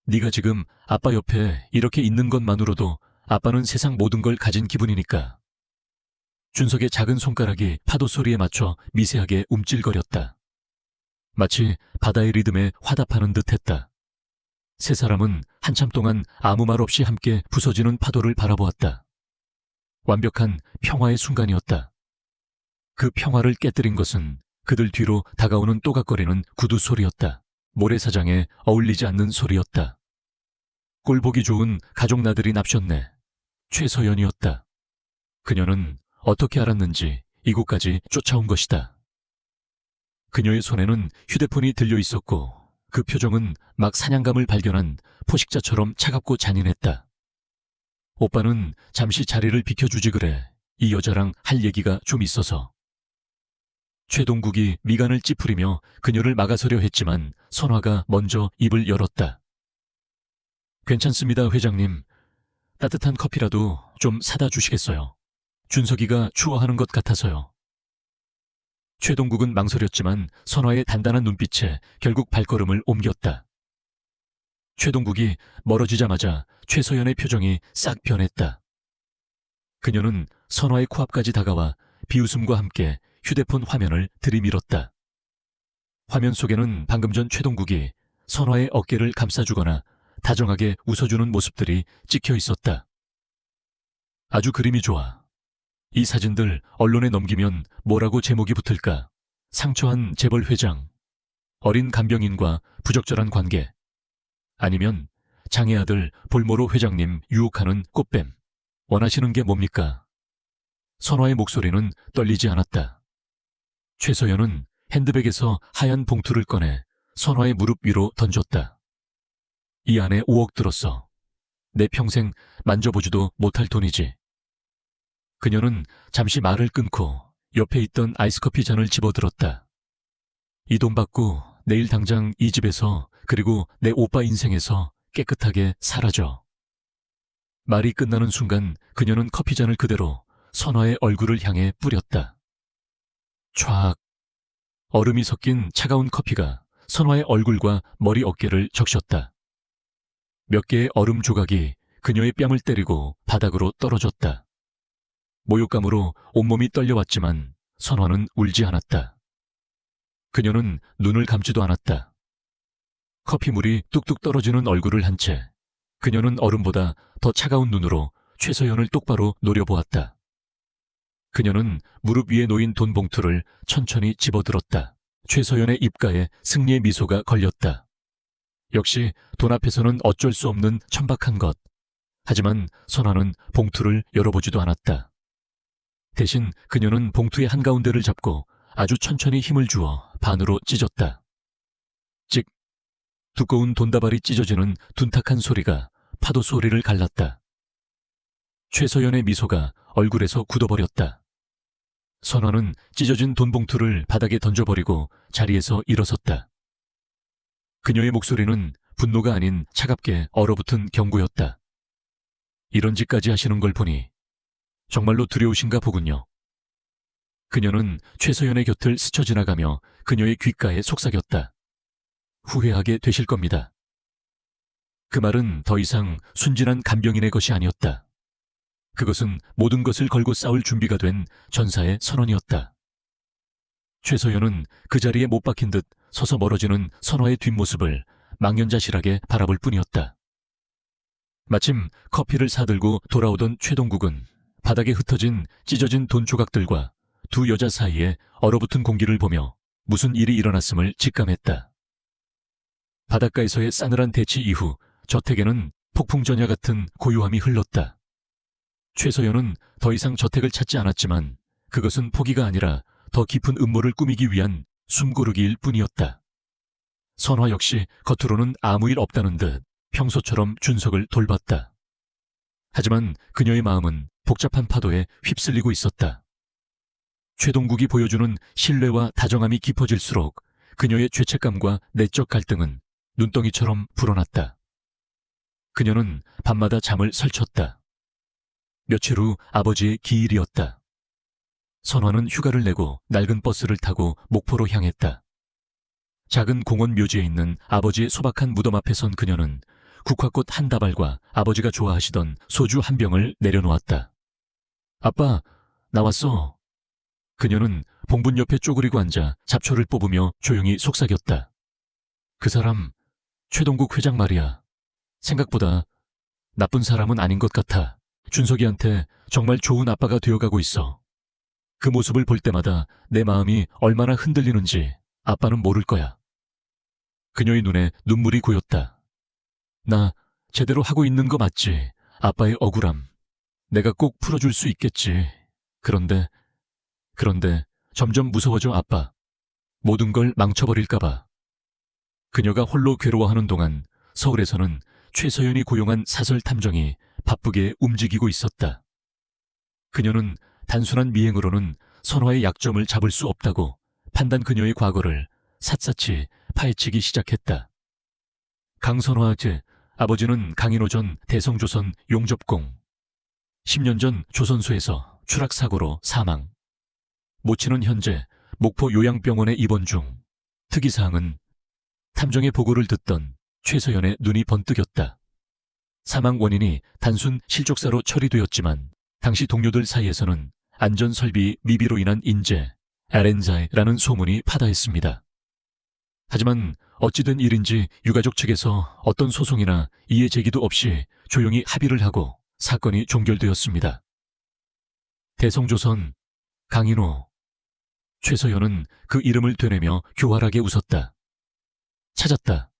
네가 지금 아빠 옆에 이렇게 있는 것만으로도 아빠는 세상 모든 걸 가진 기분이니까. 준석의 작은 손가락이 파도 소리에 맞춰 미세하게 움찔거렸다. 마치 바다의 리듬에 화답하는 듯했다. 세 사람은 한참 동안 아무 말 없이 함께 부서지는 파도를 바라보았다. 완벽한 평화의 순간이었다. 그 평화를 깨뜨린 것은 그들 뒤로 다가오는 또각거리는 구두 소리였다. 모래사장에 어울리지 않는 소리였다. 꼴보기 좋은 가족 나들이 납셨네. 최서연이었다. 그녀는 어떻게 알았는지 이곳까지 쫓아온 것이다. 그녀의 손에는 휴대폰이 들려 있었고 그 표정은 막 사냥감을 발견한 포식자처럼 차갑고 잔인했다. 오빠는 잠시 자리를 비켜주지 그래. 이 여자랑 할 얘기가 좀 있어서. 최동국이 미간을 찌푸리며 그녀를 막아서려 했지만 선화가 먼저 입을 열었다. 괜찮습니다, 회장님. 따뜻한 커피라도 좀 사다 주시겠어요? 준석이가 추워하는 것 같아서요. 최동국은 망설였지만 선화의 단단한 눈빛에 결국 발걸음을 옮겼다. 최동국이 멀어지자마자 최서연의 표정이 싹 변했다. 그녀는 선화의 코앞까지 다가와 비웃음과 함께 휴대폰 화면을 들이밀었다. 화면 속에는 방금 전 최동국이 선화의 어깨를 감싸주거나 다정하게 웃어주는 모습들이 찍혀 있었다. 아주 그림이 좋아. 이 사진들 언론에 넘기면 뭐라고 제목이 붙을까? 상처한 재벌 회장, 어린 간병인과 부적절한 관계, 아니면 장애 아들 볼모로 회장님 유혹하는 꽃뱀. 원하시는 게 뭡니까? 선화의 목소리는 떨리지 않았다. 최서연은 핸드백에서 하얀 봉투를 꺼내 선화의 무릎 위로 던졌다. 이 안에 5억 들었어. 내 평생 만져보지도 못할 돈이지. 그녀는 잠시 말을 끊고 옆에 있던 아이스커피 잔을 집어들었다. 이 돈 받고 내일 당장 이 집에서 그리고 내 오빠 인생에서 깨끗하게 사라져. 말이 끝나는 순간 그녀는 커피잔을 그대로 선화의 얼굴을 향해 뿌렸다. 촤악. 얼음이 섞인 차가운 커피가 선화의 얼굴과 머리 어깨를 적셨다. 몇 개의 얼음 조각이 그녀의 뺨을 때리고 바닥으로 떨어졌다. 모욕감으로 온몸이 떨려왔지만 선화는 울지 않았다. 그녀는 눈을 감지도 않았다. 커피물이 뚝뚝 떨어지는 얼굴을 한 채 그녀는 얼음보다 더 차가운 눈으로 최서연을 똑바로 노려보았다. 그녀는 무릎 위에 놓인 돈 봉투를 천천히 집어들었다. 최서연의 입가에 승리의 미소가 걸렸다. 역시 돈 앞에서는 어쩔 수 없는 천박한 것. 하지만 선화는 봉투를 열어보지도 않았다. 대신 그녀는 봉투의 한가운데를 잡고 아주 천천히 힘을 주어 반으로 찢었다. 찍! 두꺼운 돈다발이 찢어지는 둔탁한 소리가 파도 소리를 갈랐다. 최서연의 미소가 얼굴에서 굳어버렸다. 선화는 찢어진 돈 봉투를 바닥에 던져버리고 자리에서 일어섰다. 그녀의 목소리는 분노가 아닌 차갑게 얼어붙은 경고였다. 이런 짓까지 하시는 걸 보니 정말로 두려우신가 보군요. 그녀는 최서연의 곁을 스쳐 지나가며 그녀의 귓가에 속삭였다. 후회하게 되실 겁니다. 그 말은 더 이상 순진한 간병인의 것이 아니었다. 그것은 모든 것을 걸고 싸울 준비가 된 전사의 선언이었다. 최서연은 그 자리에 못 박힌 듯 서서 멀어지는 선화의 뒷모습을 망연자실하게 바라볼 뿐이었다. 마침 커피를 사들고 돌아오던 최동국은 바닥에 흩어진 찢어진 돈 조각들과 두 여자 사이에 얼어붙은 공기를 보며 무슨 일이 일어났음을 직감했다. 바닷가에서의 싸늘한 대치 이후 저택에는 폭풍전야 같은 고요함이 흘렀다. 최서연은 더 이상 저택을 찾지 않았지만 그것은 포기가 아니라 더 깊은 음모를 꾸미기 위한 숨고르기일 뿐이었다. 선화 역시 겉으로는 아무 일 없다는 듯 평소처럼 준석을 돌봤다. 하지만 그녀의 마음은 복잡한 파도에 휩쓸리고 있었다. 최동국이 보여주는 신뢰와 다정함이 깊어질수록 그녀의 죄책감과 내적 갈등은 눈덩이처럼 불어났다. 그녀는 밤마다 잠을 설쳤다. 며칠 후 아버지의 기일이었다. 선화는 휴가를 내고 낡은 버스를 타고 목포로 향했다. 작은 공원 묘지에 있는 아버지의 소박한 무덤 앞에 선 그녀는 국화꽃 한 다발과 아버지가 좋아하시던 소주 한 병을 내려놓았다. 아빠, 나왔어. 그녀는 봉분 옆에 쪼그리고 앉아 잡초를 뽑으며 조용히 속삭였다. 그 사람, 최동국 회장 말이야. 생각보다 나쁜 사람은 아닌 것 같아. 준석이한테 정말 좋은 아빠가 되어가고 있어. 그 모습을 볼 때마다 내 마음이 얼마나 흔들리는지 아빠는 모를 거야. 그녀의 눈에 눈물이 고였다. 나 제대로 하고 있는 거 맞지? 아빠의 억울함. 내가 꼭 풀어줄 수 있겠지. 그런데 점점 무서워져 아빠. 모든 걸 망쳐버릴까봐. 그녀가 홀로 괴로워하는 동안 서울에서는 최서연이 고용한 사설 탐정이 바쁘게 움직이고 있었다. 그녀는 단순한 미행으로는 선화의 약점을 잡을 수 없다고 판단 그녀의 과거를 샅샅이 파헤치기 시작했다. 강선화 아버지는 강인호 전 대성조선 용접공. 10년 전 조선소에서 추락사고로 사망. 모친은 현재 목포 요양병원에 입원 중. 특이사항은 탐정의 보고를 듣던 최서연의 눈이 번뜩였다. 사망 원인이 단순 실족사로 처리되었지만 당시 동료들 사이에서는 안전설비 미비로 인한 인재, LN자라는 소문이 파다했습니다. 하지만 어찌된 일인지 유가족 측에서 어떤 소송이나 이해 제기도 없이 조용히 합의를 하고 사건이 종결되었습니다. 대성조선, 강인호. 최서연은 그 이름을 되뇌며 교활하게 웃었다. 찾았다.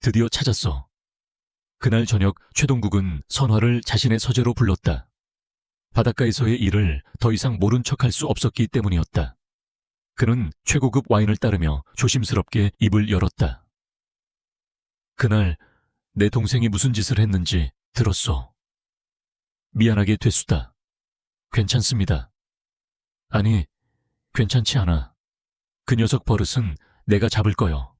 드디어 찾았어. 그날 저녁 최동국은 선화를 자신의 서재로 불렀다. 바닷가에서의 일을 더 이상 모른 척할 수 없었기 때문이었다. 그는 최고급 와인을 따르며 조심스럽게 입을 열었다. 그날 내 동생이 무슨 짓을 했는지 들었소. 미안하게 됐수다. 괜찮습니다. 아니, 괜찮지 않아. 그 녀석 버릇은 내가 잡을 거요.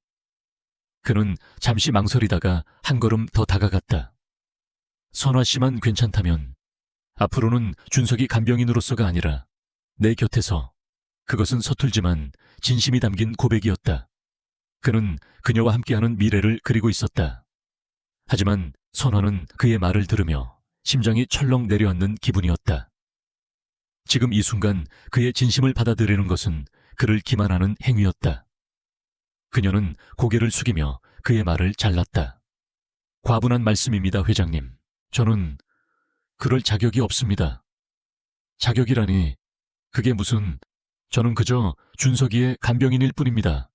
그는 잠시 망설이다가 한 걸음 더 다가갔다. 선화 씨만 괜찮다면 앞으로는 준석이 간병인으로서가 아니라 내 곁에서, 그것은 서툴지만 진심이 담긴 고백이었다. 그는 그녀와 함께하는 미래를 그리고 있었다. 하지만 선화는 그의 말을 들으며 심장이 철렁 내려앉는 기분이었다. 지금 이 순간 그의 진심을 받아들이는 것은 그를 기만하는 행위였다. 그녀는 고개를 숙이며 그의 말을 잘랐다. 과분한 말씀입니다, 회장님. 저는 그럴 자격이 없습니다. 자격이라니, 그게 무슨... 저는 그저 준석이의 간병인일 뿐입니다.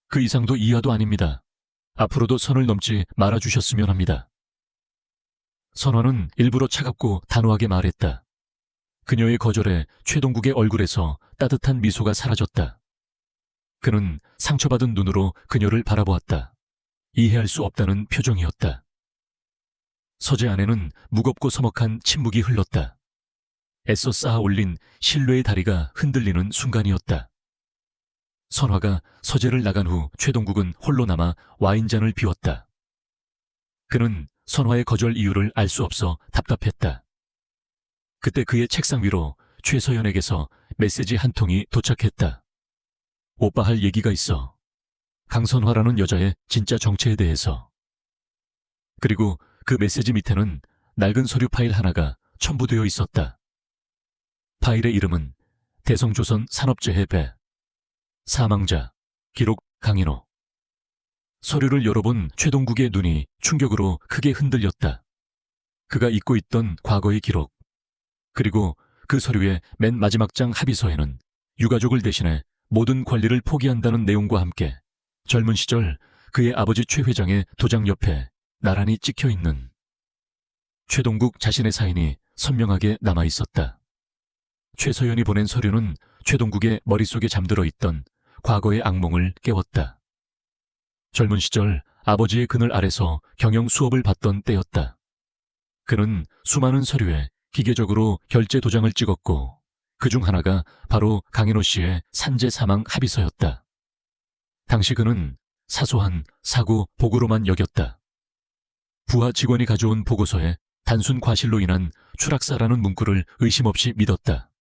그 이상도 이하도 아닙니다. 앞으로도 선을 넘지 말아주셨으면 합니다. 선화는 일부러 차갑고 단호하게 말했다. 그녀의 거절에 최동국의 얼굴에서 따뜻한 미소가 사라졌다. 그는 상처받은 눈으로 그녀를 바라보았다. 이해할 수 없다는 표정이었다. 서재 안에는 무겁고 서먹한 침묵이 흘렀다. 애써 쌓아 올린 신뢰의 다리가 흔들리는 순간이었다. 선화가 서재를 나간 후 최동국은 홀로 남아 와인잔을 비웠다. 그는 선화의 거절 이유를 알 수 없어 답답했다. 그때 그의 책상 위로 최서연에게서 메시지 한 통이 도착했다. 오빠 할 얘기가 있어. 강선화라는 여자의 진짜 정체에 대해서. 그리고 그 메시지 밑에는 낡은 서류 파일 하나가 첨부되어 있었다. 파일의 이름은 대성조선 산업재해 배. 사망자, 기록 강인호. 서류를 열어본 최동국의 눈이 충격으로 크게 흔들렸다. 그가 잊고 있던 과거의 기록. 그리고 그 서류의 맨 마지막 장 합의서에는 유가족을 대신해 모든 권리를 포기한다는 내용과 함께 젊은 시절 그의 아버지 최 회장의 도장 옆에 나란히 찍혀있는 최동국 자신의 사인이 선명하게 남아있었다. 최서연이 보낸 서류는 최동국의 머릿속에 잠들어 있던 과거의 악몽을 깨웠다. 젊은 시절 아버지의 그늘 아래서 경영 수업을 받던 때였다. 그는 수많은 서류에 기계적으로 결제 도장을 찍었고 그중 하나가 바로 강인호 씨의 산재 사망 합의서였다. 당시 그는 사소한 사고 보고로만 여겼다. 부하 직원이 가져온 보고서에 단순 과실로 인한 추락사라는 문구를 의심 없이 믿었다.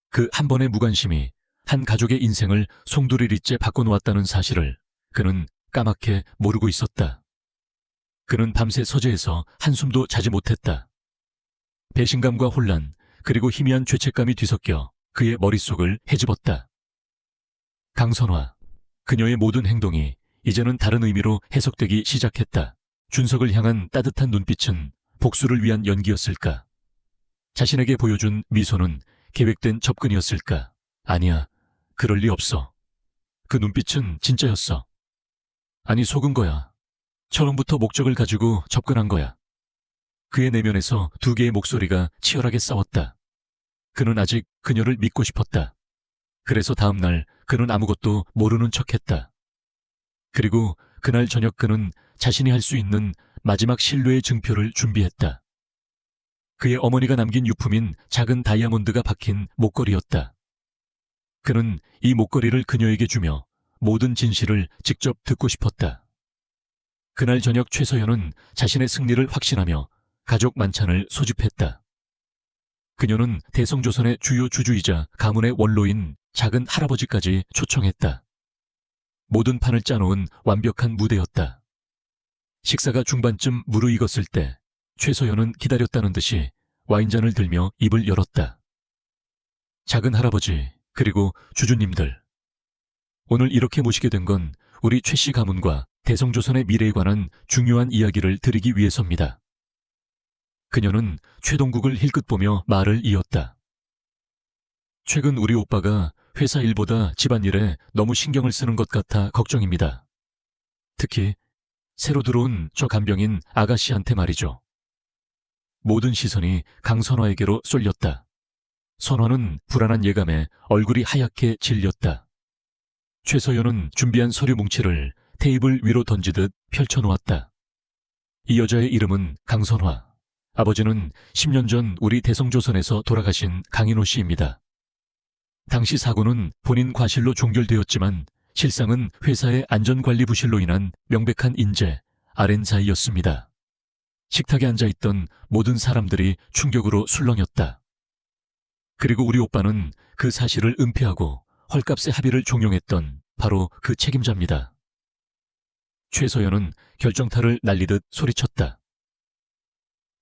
그 한 번의 무관심이 한 가족의 인생을 송두리째 바꿔놓았다는 사실을 그는 까맣게 모르고 있었다. 그는 밤새 서재에서 한숨도 자지 못했다. 배신감과 혼란, 그리고 희미한 죄책감이 뒤섞여 그의 머릿속을 헤집었다. 강선화, 그녀의 모든 행동이 이제는 다른 의미로 해석되기 시작했다. 준석을 향한 따뜻한 눈빛은 복수를 위한 연기였을까? 자신에게 보여준 미소는 계획된 접근이었을까? 아니야, 그럴 리 없어. 그 눈빛은 진짜였어. 아니, 속은 거야. 처음부터 목적을 가지고 접근한 거야. 그의 내면에서 두 개의 목소리가 치열하게 싸웠다. 그는 아직 그녀를 믿고 싶었다. 그래서 다음 날 그는 아무것도 모르는 척했다. 그리고 그날 저녁 그는 자신이 할 수 있는 마지막 신뢰의 증표를 준비했다. 그의 어머니가 남긴 유품인 작은 다이아몬드가 박힌 목걸이였다. 그는 이 목걸이를 그녀에게 주며 모든 진실을 직접 듣고 싶었다. 그날 저녁 최서연은 자신의 승리를 확신하며 가족 만찬을 소집했다. 그녀는 대성조선의 주요 주주이자 가문의 원로인 작은 할아버지까지 초청했다. 모든 판을 짜놓은 완벽한 무대였다. 식사가 중반쯤 무르익었을 때 최서연은 기다렸다는 듯이 와인잔을 들며 입을 열었다. 작은 할아버지, 그리고 주주님들. 오늘 이렇게 모시게 된 건 우리 최 씨 가문과 대성조선의 미래에 관한 중요한 이야기를 드리기 위해서입니다. 그녀는 최동국을 힐끗 보며 말을 이었다. 최근 우리 오빠가 회사 일보다 집안일에 너무 신경을 쓰는 것 같아 걱정입니다. 특히 새로 들어온 저 간병인 아가씨한테 말이죠. 모든 시선이 강선화에게로 쏠렸다. 선화는 불안한 예감에 얼굴이 하얗게 질렸다. 최서연은 준비한 서류 뭉치를 테이블 위로 던지듯 펼쳐놓았다. 이 여자의 이름은 강선화. 아버지는 10년 전 우리 대성조선에서 돌아가신 강인호 씨입니다. 당시 사고는 본인 과실로 종결되었지만 실상은 회사의 안전관리부실로 인한 명백한 인재, RN사이였습니다. 식탁에 앉아있던 모든 사람들이 충격으로 술렁였다. 그리고 우리 오빠는 그 사실을 은폐하고 헐값의 합의를 종용했던 바로 그 책임자입니다. 최서연은 결정타를 날리듯 소리쳤다.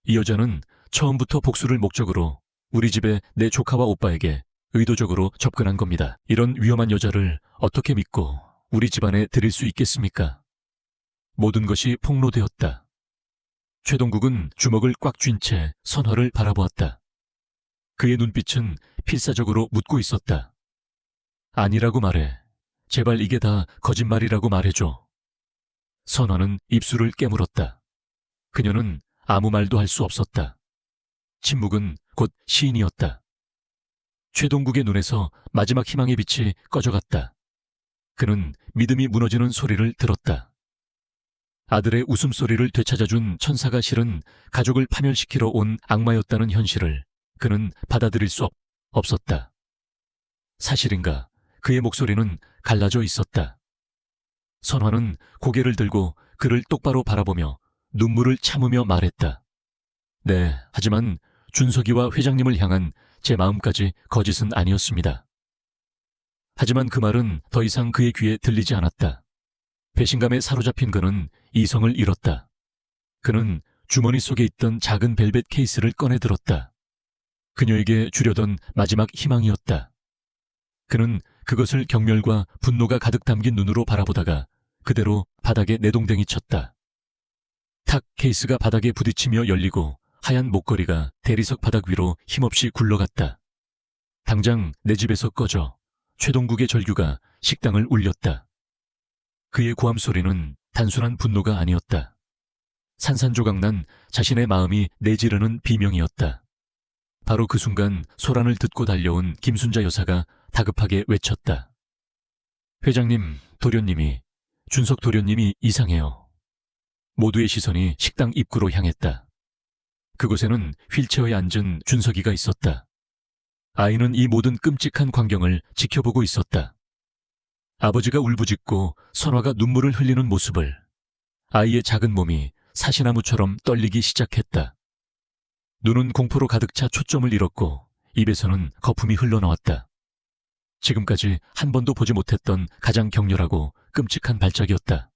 이 여자는 처음부터 복수를 목적으로 우리 집에 내 조카와 오빠에게 의도적으로 접근한 겁니다. 이런 위험한 여자를 어떻게 믿고 우리 집안에 들일 수 있겠습니까? 모든 것이 폭로되었다. 최동국은 주먹을 꽉 쥔 채 선화를 바라보았다. 그의 눈빛은 필사적으로 묻고 있었다. 아니라고 말해. 제발 이게 다 거짓말이라고 말해줘. 선화는 입술을 깨물었다. 그녀는 아무 말도 할 수 없었다. 침묵은 곧 시인이었다. 최동국의 눈에서 마지막 희망의 빛이 꺼져갔다. 그는 믿음이 무너지는 소리를 들었다. 아들의 웃음소리를 되찾아준 천사가 실은 가족을 파멸시키러 온 악마였다는 현실을 그는 받아들일 수 없었다. 사실인가? 그의 목소리는 갈라져 있었다. 선화는 고개를 들고 그를 똑바로 바라보며 눈물을 참으며 말했다. 네, 하지만 준석이와 회장님을 향한 제 마음까지 거짓은 아니었습니다. 하지만 그 말은 더 이상 그의 귀에 들리지 않았다. 배신감에 사로잡힌 그는 이성을 잃었다. 그는 주머니 속에 있던 작은 벨벳 케이스를 꺼내 들었다. 그녀에게 주려던 마지막 희망이었다. 그는 그것을 경멸과 분노가 가득 담긴 눈으로 바라보다가 그대로 바닥에 내동댕이 쳤다. 탁 케이스가 바닥에 부딪히며 열리고 하얀 목걸이가 대리석 바닥 위로 힘없이 굴러갔다. 당장 내 집에서 꺼져. 최동국의 절규가 식당을 울렸다. 그의 고함 소리는 단순한 분노가 아니었다. 산산조각난 자신의 마음이 내지르는 비명이었다. 바로 그 순간 소란을 듣고 달려온 김순자 여사가 다급하게 외쳤다. 회장님, 도련님이, 준석 도련님이 이상해요. 모두의 시선이 식당 입구로 향했다. 그곳에는 휠체어에 앉은 준석이가 있었다. 아이는 이 모든 끔찍한 광경을 지켜보고 있었다. 아버지가 울부짖고 선화가 눈물을 흘리는 모습을 아이의 작은 몸이 사시나무처럼 떨리기 시작했다. 눈은 공포로 가득 차 초점을 잃었고 입에서는 거품이 흘러나왔다. 지금까지 한 번도 보지 못했던 가장 격렬하고 끔찍한 발작이었다.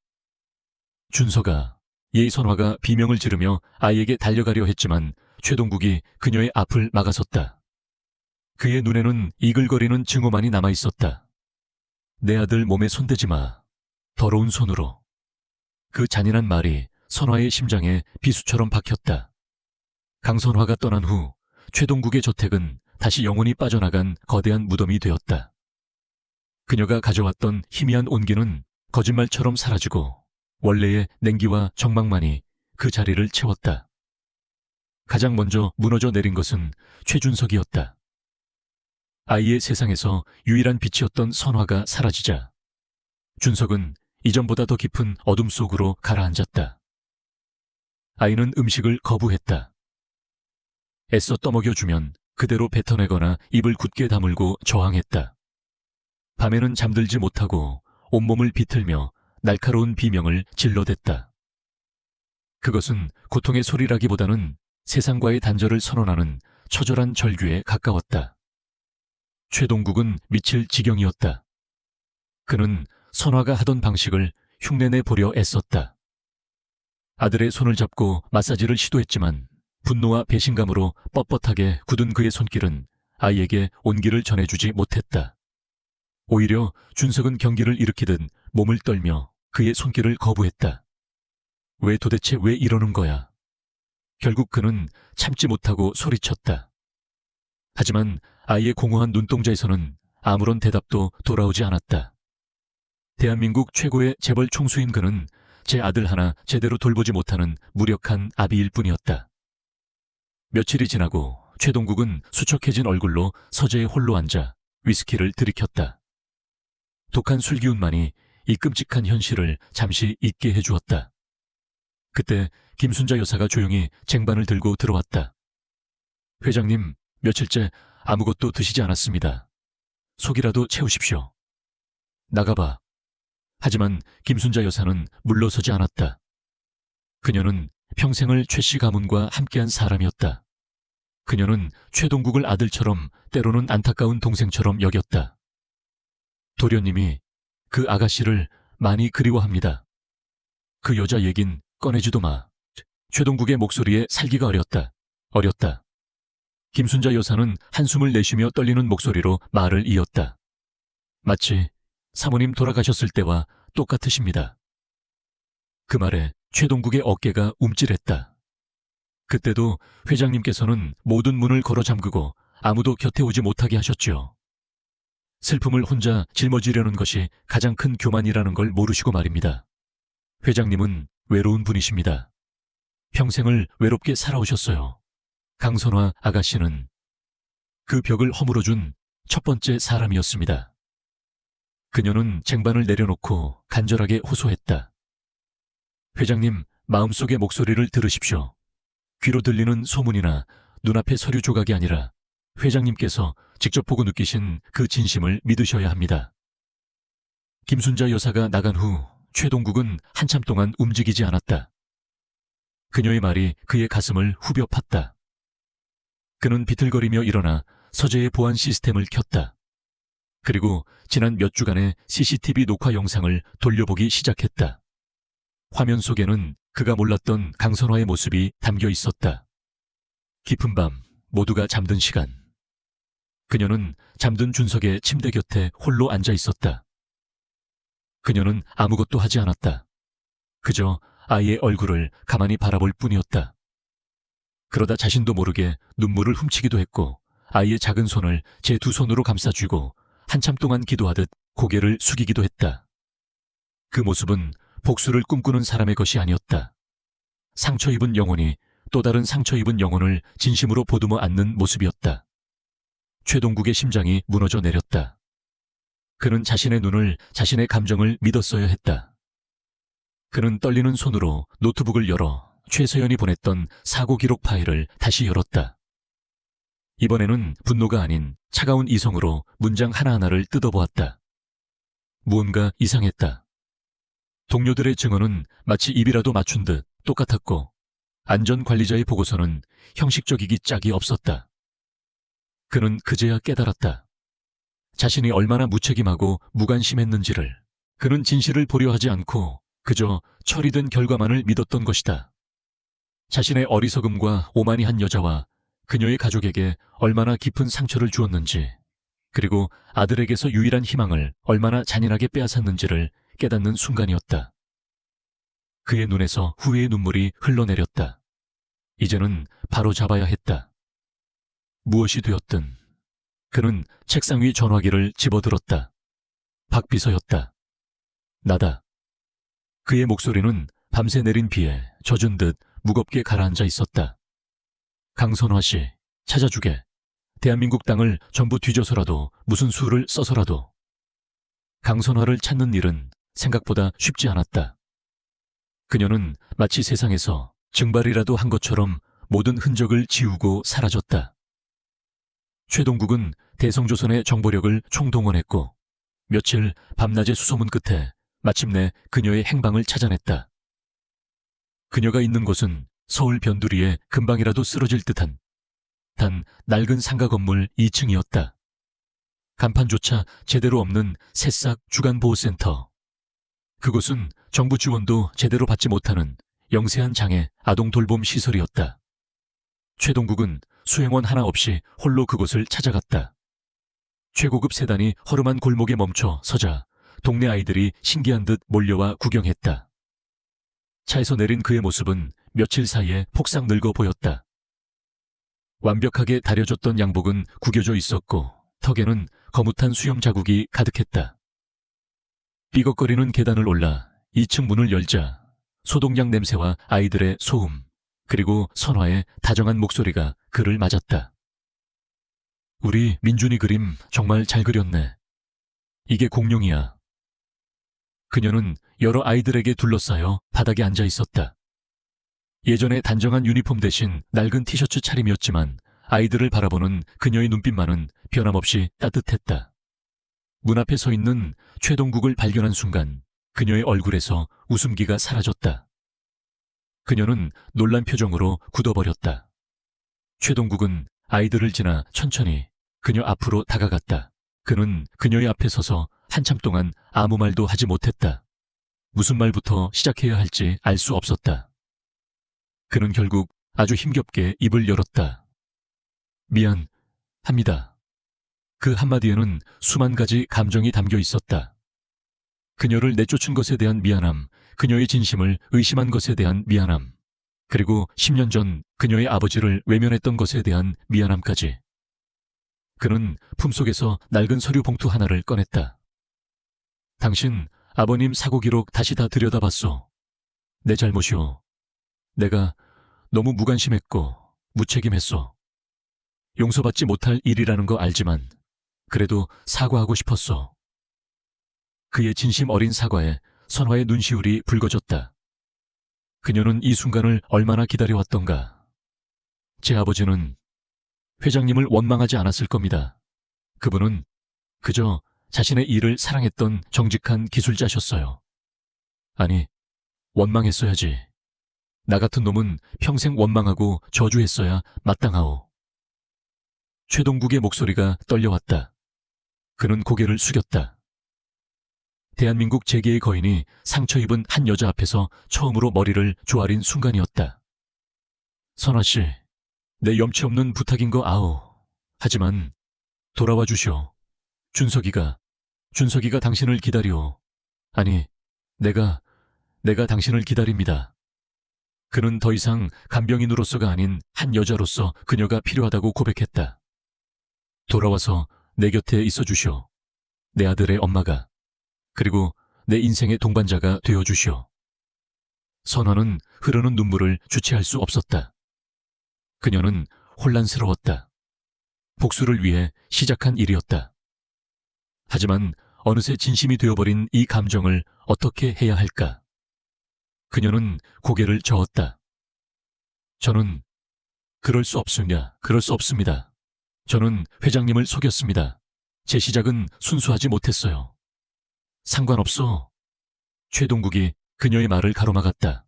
준서가, 예선화가 비명을 지르며 아이에게 달려가려 했지만 최동국이 그녀의 앞을 막아섰다. 그의 눈에는 이글거리는 증오만이 남아있었다. 내 아들 몸에 손대지 마. 더러운 손으로. 그 잔인한 말이 선화의 심장에 비수처럼 박혔다. 강선화가 떠난 후 최동국의 저택은 다시 영혼이 빠져나간 거대한 무덤이 되었다. 그녀가 가져왔던 희미한 온기는 거짓말처럼 사라지고 원래의 냉기와 정막만이 그 자리를 채웠다. 가장 먼저 무너져 내린 것은 최준석이었다. 아이의 세상에서 유일한 빛이었던 선화가 사라지자 준석은 이전보다 더 깊은 어둠 속으로 가라앉았다. 아이는 음식을 거부했다. 애써 떠먹여주면 그대로 뱉어내거나 입을 굳게 다물고 저항했다. 밤에는 잠들지 못하고 온몸을 비틀며 날카로운 비명을 질러댔다. 그것은 고통의 소리라기보다는 세상과의 단절을 선언하는 처절한 절규에 가까웠다. 최동국은 미칠 지경이었다. 그는 선화가 하던 방식을 흉내내 보려 애썼다. 아들의 손을 잡고 마사지를 시도했지만 분노와 배신감으로 뻣뻣하게 굳은 그의 손길은 아이에게 온기를 전해주지 못했다. 오히려 준석은 경기를 일으키듯 몸을 떨며 그의 손길을 거부했다. 도대체 왜 이러는 거야? 결국 그는 참지 못하고 소리쳤다. 하지만 아이의 공허한 눈동자에서는 아무런 대답도 돌아오지 않았다. 대한민국 최고의 재벌 총수인 그는 제 아들 하나 제대로 돌보지 못하는 무력한 아비일 뿐이었다. 며칠이 지나고 최동국은 수척해진 얼굴로 서재에 홀로 앉아 위스키를 들이켰다. 독한 술기운만이 이 끔찍한 현실을 잠시 잊게 해주었다. 그때 김순자 여사가 조용히 쟁반을 들고 들어왔다. 회장님, 며칠째 아무것도 드시지 않았습니다. 속이라도 채우십시오. 나가봐. 하지만 김순자 여사는 물러서지 않았다. 그녀는 평생을 최씨 가문과 함께한 사람이었다. 그녀는 최동국을 아들처럼 때로는 안타까운 동생처럼 여겼다. 도련님이 그 아가씨를 많이 그리워합니다. 그 여자 얘긴 꺼내지도 마. 최동국의 목소리에 살기가 어렸다. 김순자 여사는 한숨을 내쉬며 떨리는 목소리로 말을 이었다. 마치 사모님 돌아가셨을 때와 똑같으십니다. 그 말에 최동국의 어깨가 움찔했다. 그때도 회장님께서는 모든 문을 걸어 잠그고 아무도 곁에 오지 못하게 하셨지요. 슬픔을 혼자 짊어지려는 것이 가장 큰 교만이라는 걸 모르시고 말입니다. 회장님은 외로운 분이십니다. 평생을 외롭게 살아오셨어요. 강선화 아가씨는 그 벽을 허물어준 첫 번째 사람이었습니다. 그녀는 쟁반을 내려놓고 간절하게 호소했다. 회장님, 마음속의 목소리를 들으십시오. 귀로 들리는 소문이나 눈앞의 서류 조각이 아니라 회장님께서 직접 보고 느끼신 그 진심을 믿으셔야 합니다. 김순자 여사가 나간 후 최동국은 한참 동안 움직이지 않았다. 그녀의 말이 그의 가슴을 후벼 팠다. 그는 비틀거리며 일어나 서재의 보안 시스템을 켰다. 그리고 지난 몇 주간의 CCTV 녹화 영상을 돌려보기 시작했다. 화면 속에는 그가 몰랐던 강선화의 모습이 담겨 있었다. 깊은 밤, 모두가 잠든 시간. 그녀는 잠든 준석의 침대 곁에 홀로 앉아 있었다. 그녀는 아무것도 하지 않았다. 그저 아이의 얼굴을 가만히 바라볼 뿐이었다. 그러다 자신도 모르게 눈물을 훔치기도 했고 아이의 작은 손을 제 두 손으로 감싸쥐고 한참 동안 기도하듯 고개를 숙이기도 했다. 그 모습은 복수를 꿈꾸는 사람의 것이 아니었다. 상처 입은 영혼이 또 다른 상처 입은 영혼을 진심으로 보듬어 안는 모습이었다. 최동국의 심장이 무너져 내렸다. 그는 자신의 눈을, 자신의 감정을 믿었어야 했다. 그는 떨리는 손으로 노트북을 열어 최서연이 보냈던 사고 기록 파일을 다시 열었다. 이번에는 분노가 아닌 차가운 이성으로 문장 하나하나를 뜯어보았다. 무언가 이상했다. 동료들의 증언은 마치 입이라도 맞춘 듯 똑같았고 안전관리자의 보고서는 형식적이기 짝이 없었다. 그는 그제야 깨달았다. 자신이 얼마나 무책임하고 무관심했는지를. 그는 진실을 보려 하지 않고 그저 처리된 결과만을 믿었던 것이다. 자신의 어리석음과 오만이한 여자와 그녀의 가족에게 얼마나 깊은 상처를 주었는지, 그리고 아들에게서 유일한 희망을 얼마나 잔인하게 빼앗았는지를 깨닫는 순간이었다. 그의 눈에서 후회의 눈물이 흘러내렸다. 이제는 바로 잡아야 했다. 무엇이 되었든 그는 책상 위 전화기를 집어들었다. 박 비서였다. 나다. 그의 목소리는 밤새 내린 비에 젖은 듯 무겁게 가라앉아 있었다. 강선화 씨, 찾아주게. 대한민국 땅을 전부 뒤져서라도 무슨 수를 써서라도. 강선화를 찾는 일은 생각보다 쉽지 않았다. 그녀는 마치 세상에서 증발이라도 한 것처럼 모든 흔적을 지우고 사라졌다. 최동국은 대성조선의 정보력을 총동원했고 며칠 밤낮의 수소문 끝에 마침내 그녀의 행방을 찾아냈다. 그녀가 있는 곳은 서울 변두리에 금방이라도 쓰러질 듯한 단 낡은 상가 건물 2층이었다. 간판조차 제대로 없는 새싹 주간보호센터. 그곳은 정부 지원도 제대로 받지 못하는 영세한 장애 아동 돌봄 시설이었다. 최동국은 수행원 하나 없이 홀로 그곳을 찾아갔다. 최고급 세단이 허름한 골목에 멈춰 서자 동네 아이들이 신기한 듯 몰려와 구경했다. 차에서 내린 그의 모습은 며칠 사이에 폭삭 늙어 보였다. 완벽하게 다려졌던 양복은 구겨져 있었고 턱에는 거뭇한 수염 자국이 가득했다. 삐걱거리는 계단을 올라 2층 문을 열자 소독약 냄새와 아이들의 소음, 그리고 선화의 다정한 목소리가 그를 맞았다. 우리 민준이 그림 정말 잘 그렸네. 이게 공룡이야. 그녀는 여러 아이들에게 둘러싸여 바닥에 앉아 있었다. 예전의 단정한 유니폼 대신 낡은 티셔츠 차림이었지만 아이들을 바라보는 그녀의 눈빛만은 변함없이 따뜻했다. 문 앞에 서 있는 최동국을 발견한 순간 그녀의 얼굴에서 웃음기가 사라졌다. 그녀는 놀란 표정으로 굳어버렸다. 최동국은 아이들을 지나 천천히 그녀 앞으로 다가갔다. 그는 그녀의 앞에 서서 한참 동안 아무 말도 하지 못했다. 무슨 말부터 시작해야 할지 알 수 없었다. 그는 결국 아주 힘겹게 입을 열었다. 미안합니다. 그 한마디에는 수만 가지 감정이 담겨 있었다. 그녀를 내쫓은 것에 대한 미안함, 그녀의 진심을 의심한 것에 대한 미안함, 그리고 10년 전 그녀의 아버지를 외면했던 것에 대한 미안함까지. 그는 품속에서 낡은 서류 봉투 하나를 꺼냈다. 당신 아버님 사고 기록 다시 다 들여다봤소. 내 잘못이오. 내가 너무 무관심했고 무책임했소. 용서받지 못할 일이라는 거 알지만 그래도 사과하고 싶었소. 그의 진심 어린 사과에 선화의 눈시울이 붉어졌다. 그녀는 이 순간을 얼마나 기다려왔던가. 제 아버지는 회장님을 원망하지 않았을 겁니다. 그분은 그저 자신의 일을 사랑했던 정직한 기술자셨어요. 아니, 원망했어야지. 나 같은 놈은 평생 원망하고 저주했어야 마땅하오. 최동국의 목소리가 떨려왔다. 그는 고개를 숙였다. 대한민국 재계의 거인이 상처 입은 한 여자 앞에서 처음으로 머리를 조아린 순간이었다. 선화씨, 내 염치 없는 부탁인 거 아오. 하지만 돌아와 주시오. 준석이가 당신을 기다리오. 아니, 내가 당신을 기다립니다. 그는 더 이상 간병인으로서가 아닌 한 여자로서 그녀가 필요하다고 고백했다. 돌아와서 내 곁에 있어 주시오. 내 아들의 엄마가. 그리고 내 인생의 동반자가 되어 주시오. 선화는 흐르는 눈물을 주체할 수 없었다. 그녀는 혼란스러웠다. 복수를 위해 시작한 일이었다. 하지만 어느새 진심이 되어버린 이 감정을 어떻게 해야 할까? 그녀는 고개를 저었다. 저는 그럴 수 없습니다. 저는 회장님을 속였습니다. 제 시작은 순수하지 못했어요. 상관없어. 최동국이 그녀의 말을 가로막았다.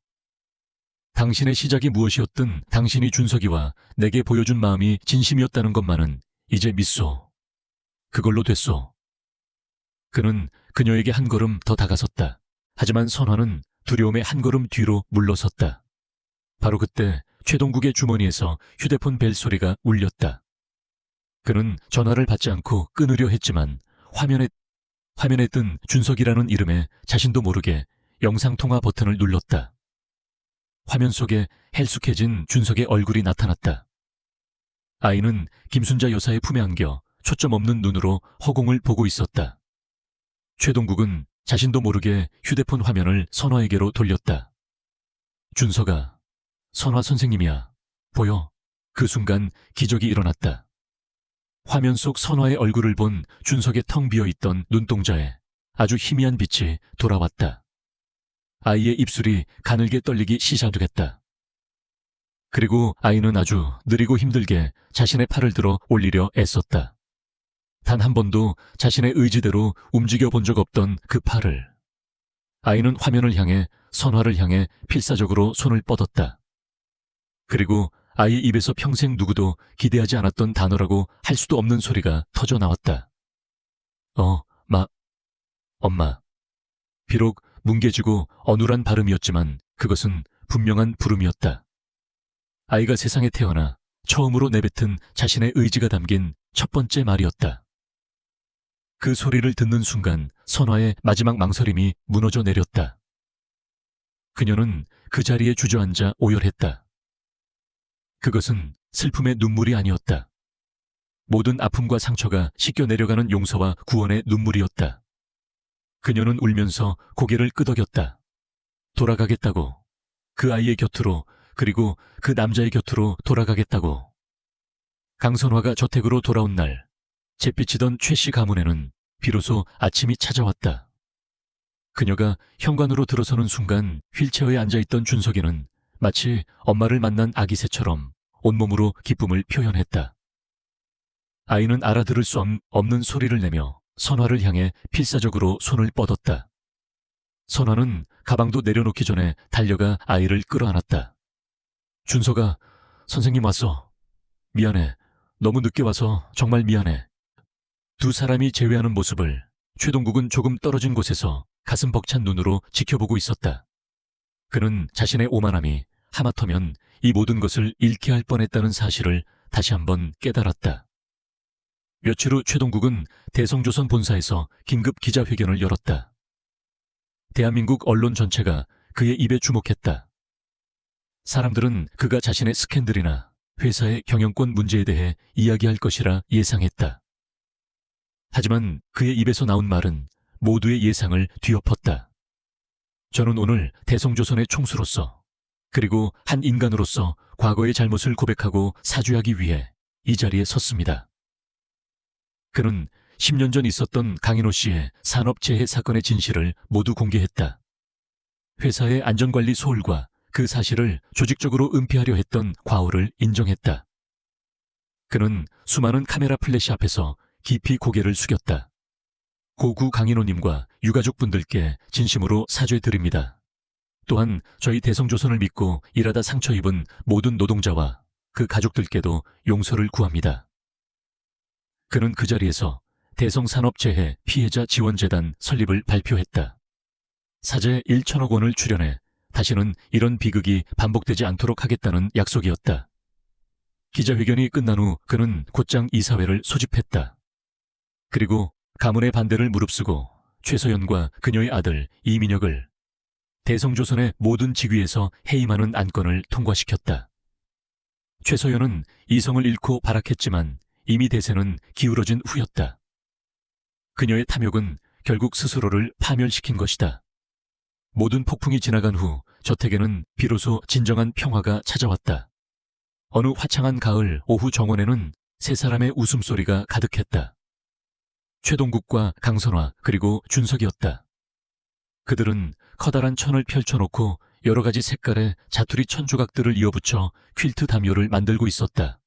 당신의 시작이 무엇이었든 당신이 준석이와 내게 보여준 마음이 진심이었다는 것만은 이제 믿소. 그걸로 됐소. 그는 그녀에게 한 걸음 더 다가섰다. 하지만 선화는 두려움에 한 걸음 뒤로 물러섰다. 바로 그때 최동국의 주머니에서 휴대폰 벨 소리가 울렸다. 그는 전화를 받지 않고 끊으려 했지만 화면에 뜬 준석이라는 이름에 자신도 모르게 영상통화 버튼을 눌렀다. 화면 속에 헬쑥해진 준석의 얼굴이 나타났다. 아이는 김순자 여사의 품에 안겨 초점 없는 눈으로 허공을 보고 있었다. 최동국은 자신도 모르게 휴대폰 화면을 선화에게로 돌렸다. 준석아, 선화 선생님이야. 보여? 그 순간 기적이 일어났다. 화면 속 선화의 얼굴을 본 준석의 텅 비어있던 눈동자에 아주 희미한 빛이 돌아왔다. 아이의 입술이 가늘게 떨리기 시작했다. 그리고 아이는 아주 느리고 힘들게 자신의 팔을 들어 올리려 애썼다. 단 한 번도 자신의 의지대로 움직여 본 적 없던 그 팔을. 아이는 화면을 향해 선화를 향해 필사적으로 손을 뻗었다. 그리고 아이의 입에서 평생 누구도 기대하지 않았던 단어라고 할 수도 없는 소리가 터져 나왔다. 엄마. 비록 뭉개지고 어눌한 발음이었지만 그것은 분명한 부름이었다. 아이가 세상에 태어나 처음으로 내뱉은 자신의 의지가 담긴 첫 번째 말이었다. 그 소리를 듣는 순간 선화의 마지막 망설임이 무너져 내렸다. 그녀는 그 자리에 주저앉아 오열했다. 그것은 슬픔의 눈물이 아니었다. 모든 아픔과 상처가 씻겨 내려가는 용서와 구원의 눈물이었다. 그녀는 울면서 고개를 끄덕였다. 돌아가겠다고. 그 아이의 곁으로, 그리고 그 남자의 곁으로 돌아가겠다고. 강선화가 저택으로 돌아온 날, 잿빛이던 최 씨 가문에는 비로소 아침이 찾아왔다. 그녀가 현관으로 들어서는 순간 휠체어에 앉아있던 준석이는 마치 엄마를 만난 아기 새처럼 온몸으로 기쁨을 표현했다. 아이는 알아들을 수 없는 소리를 내며 선화를 향해 필사적으로 손을 뻗었다. 선화는 가방도 내려놓기 전에 달려가 아이를 끌어안았다. 준석아, 선생님 왔어. 미안해. 너무 늦게 와서 정말 미안해. 두 사람이 재회하는 모습을 최동국은 조금 떨어진 곳에서 가슴 벅찬 눈으로 지켜보고 있었다. 그는 자신의 오만함이 하마터면 이 모든 것을 잃게 할 뻔했다는 사실을 다시 한번 깨달았다. 며칠 후 최동국은 대성조선 본사에서 긴급 기자회견을 열었다. 대한민국 언론 전체가 그의 입에 주목했다. 사람들은 그가 자신의 스캔들이나 회사의 경영권 문제에 대해 이야기할 것이라 예상했다. 하지만 그의 입에서 나온 말은 모두의 예상을 뒤엎었다. 저는 오늘 대성조선의 총수로서, 그리고 한 인간으로서 과거의 잘못을 고백하고 사죄하기 위해 이 자리에 섰습니다. 그는 10년 전 있었던 강인호 씨의 산업재해 사건의 진실을 모두 공개했다. 회사의 안전관리 소홀과 그 사실을 조직적으로 은폐하려 했던 과오를 인정했다. 그는 수많은 카메라 플래시 앞에서 깊이 고개를 숙였다. 고구 강인호님과 유가족분들께 진심으로 사죄드립니다. 또한 저희 대성조선을 믿고 일하다 상처 입은 모든 노동자와 그 가족들께도 용서를 구합니다. 그는 그 자리에서 대성산업재해 피해자 지원재단 설립을 발표했다. 사재 1천억 원을 출연해 다시는 이런 비극이 반복되지 않도록 하겠다는 약속이었다. 기자회견이 끝난 후 그는 곧장 이사회를 소집했다. 그리고 가문의 반대를 무릅쓰고 최서연과 그녀의 아들 이민혁을 대성조선의 모든 직위에서 해임하는 안건을 통과시켰다. 최서연은 이성을 잃고 발악했지만 이미 대세는 기울어진 후였다. 그녀의 탐욕은 결국 스스로를 파멸시킨 것이다. 모든 폭풍이 지나간 후 저택에는 비로소 진정한 평화가 찾아왔다. 어느 화창한 가을 오후 정원에는 세 사람의 웃음소리가 가득했다. 최동국과 강선화 그리고 준석이었다. 그들은 커다란 천을 펼쳐놓고 여러 가지 색깔의 자투리 천 조각들을 이어붙여 퀼트 담요를 만들고 있었다.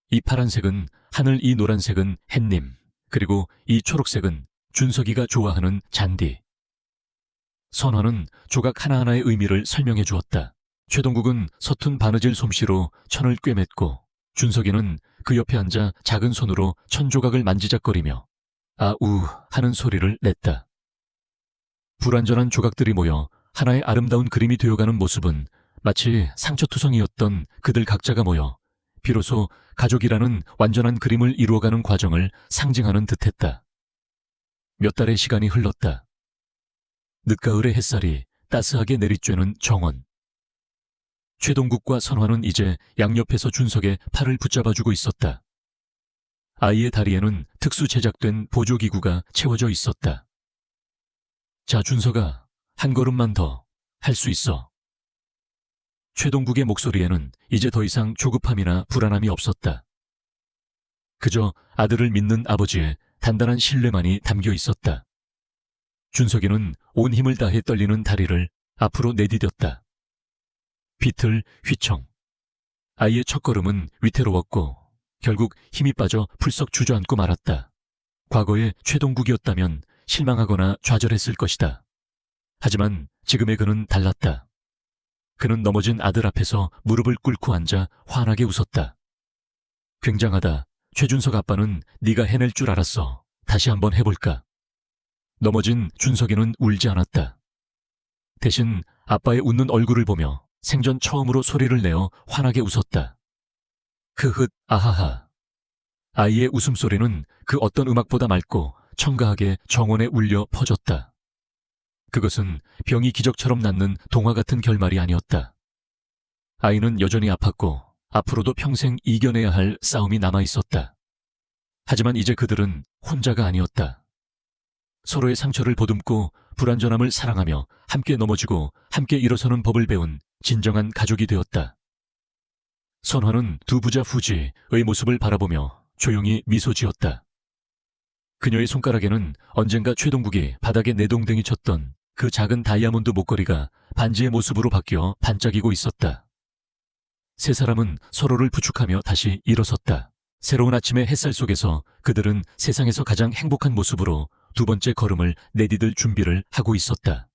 이 파란색은 하늘, 이 노란색은 햇님, 그리고 이 초록색은 준석이가 좋아하는 잔디. 선화는 조각 하나하나의 의미를 설명해 주었다. 최동국은 서툰 바느질 솜씨로 천을 꿰맸고 준석이는 그 옆에 앉아 작은 손으로 천 조각을 만지작거리며 아우 하는 소리를 냈다. 불완전한 조각들이 모여 하나의 아름다운 그림이 되어가는 모습은 마치 상처투성이었던 그들 각자가 모여 비로소 가족이라는 완전한 그림을 이루어가는 과정을 상징하는 듯했다. 몇 달의 시간이 흘렀다. 늦가을의 햇살이 따스하게 내리쬐는 정원. 최동국과 선화는 이제 양옆에서 준석의 팔을 붙잡아주고 있었다. 아이의 다리에는 특수 제작된 보조기구가 채워져 있었다. 자, 준석아, 한 걸음만 더 할 수 있어. 최동국의 목소리에는 이제 더 이상 조급함이나 불안함이 없었다. 그저 아들을 믿는 아버지의 단단한 신뢰만이 담겨 있었다. 준석이는 온 힘을 다해 떨리는 다리를 앞으로 내디뎠다. 비틀 휘청. 아이의 첫걸음은 위태로웠고 결국 힘이 빠져 풀썩 주저앉고 말았다. 과거의 최동국이었다면 실망하거나 좌절했을 것이다. 하지만 지금의 그는 달랐다. 그는 넘어진 아들 앞에서 무릎을 꿇고 앉아 환하게 웃었다. 굉장하다. 최준석 아빠는 네가 해낼 줄 알았어. 다시 한번 해볼까? 넘어진 준석이는 울지 않았다. 대신 아빠의 웃는 얼굴을 보며 생전 처음으로 소리를 내어 환하게 웃었다. 크흐 아하하. 아이의 웃음소리는 그 어떤 음악보다 맑고 청가하게 정원에 울려 퍼졌다. 그것은 병이 기적처럼 낫는 동화 같은 결말이 아니었다. 아이는 여전히 아팠고 앞으로도 평생 이겨내야 할 싸움이 남아 있었다. 하지만 이제 그들은 혼자가 아니었다. 서로의 상처를 보듬고 불완전함을 사랑하며 함께 넘어지고 함께 일어서는 법을 배운 진정한 가족이 되었다. 선화는 두 부자 후지의 모습을 바라보며 조용히 미소 지었다. 그녀의 손가락에는 언젠가 최동국이 바닥에 내동댕이 쳤던 그 작은 다이아몬드 목걸이가 반지의 모습으로 바뀌어 반짝이고 있었다. 세 사람은 서로를 부축하며 다시 일어섰다. 새로운 아침의 햇살 속에서 그들은 세상에서 가장 행복한 모습으로 두 번째 걸음을 내디딜 준비를 하고 있었다.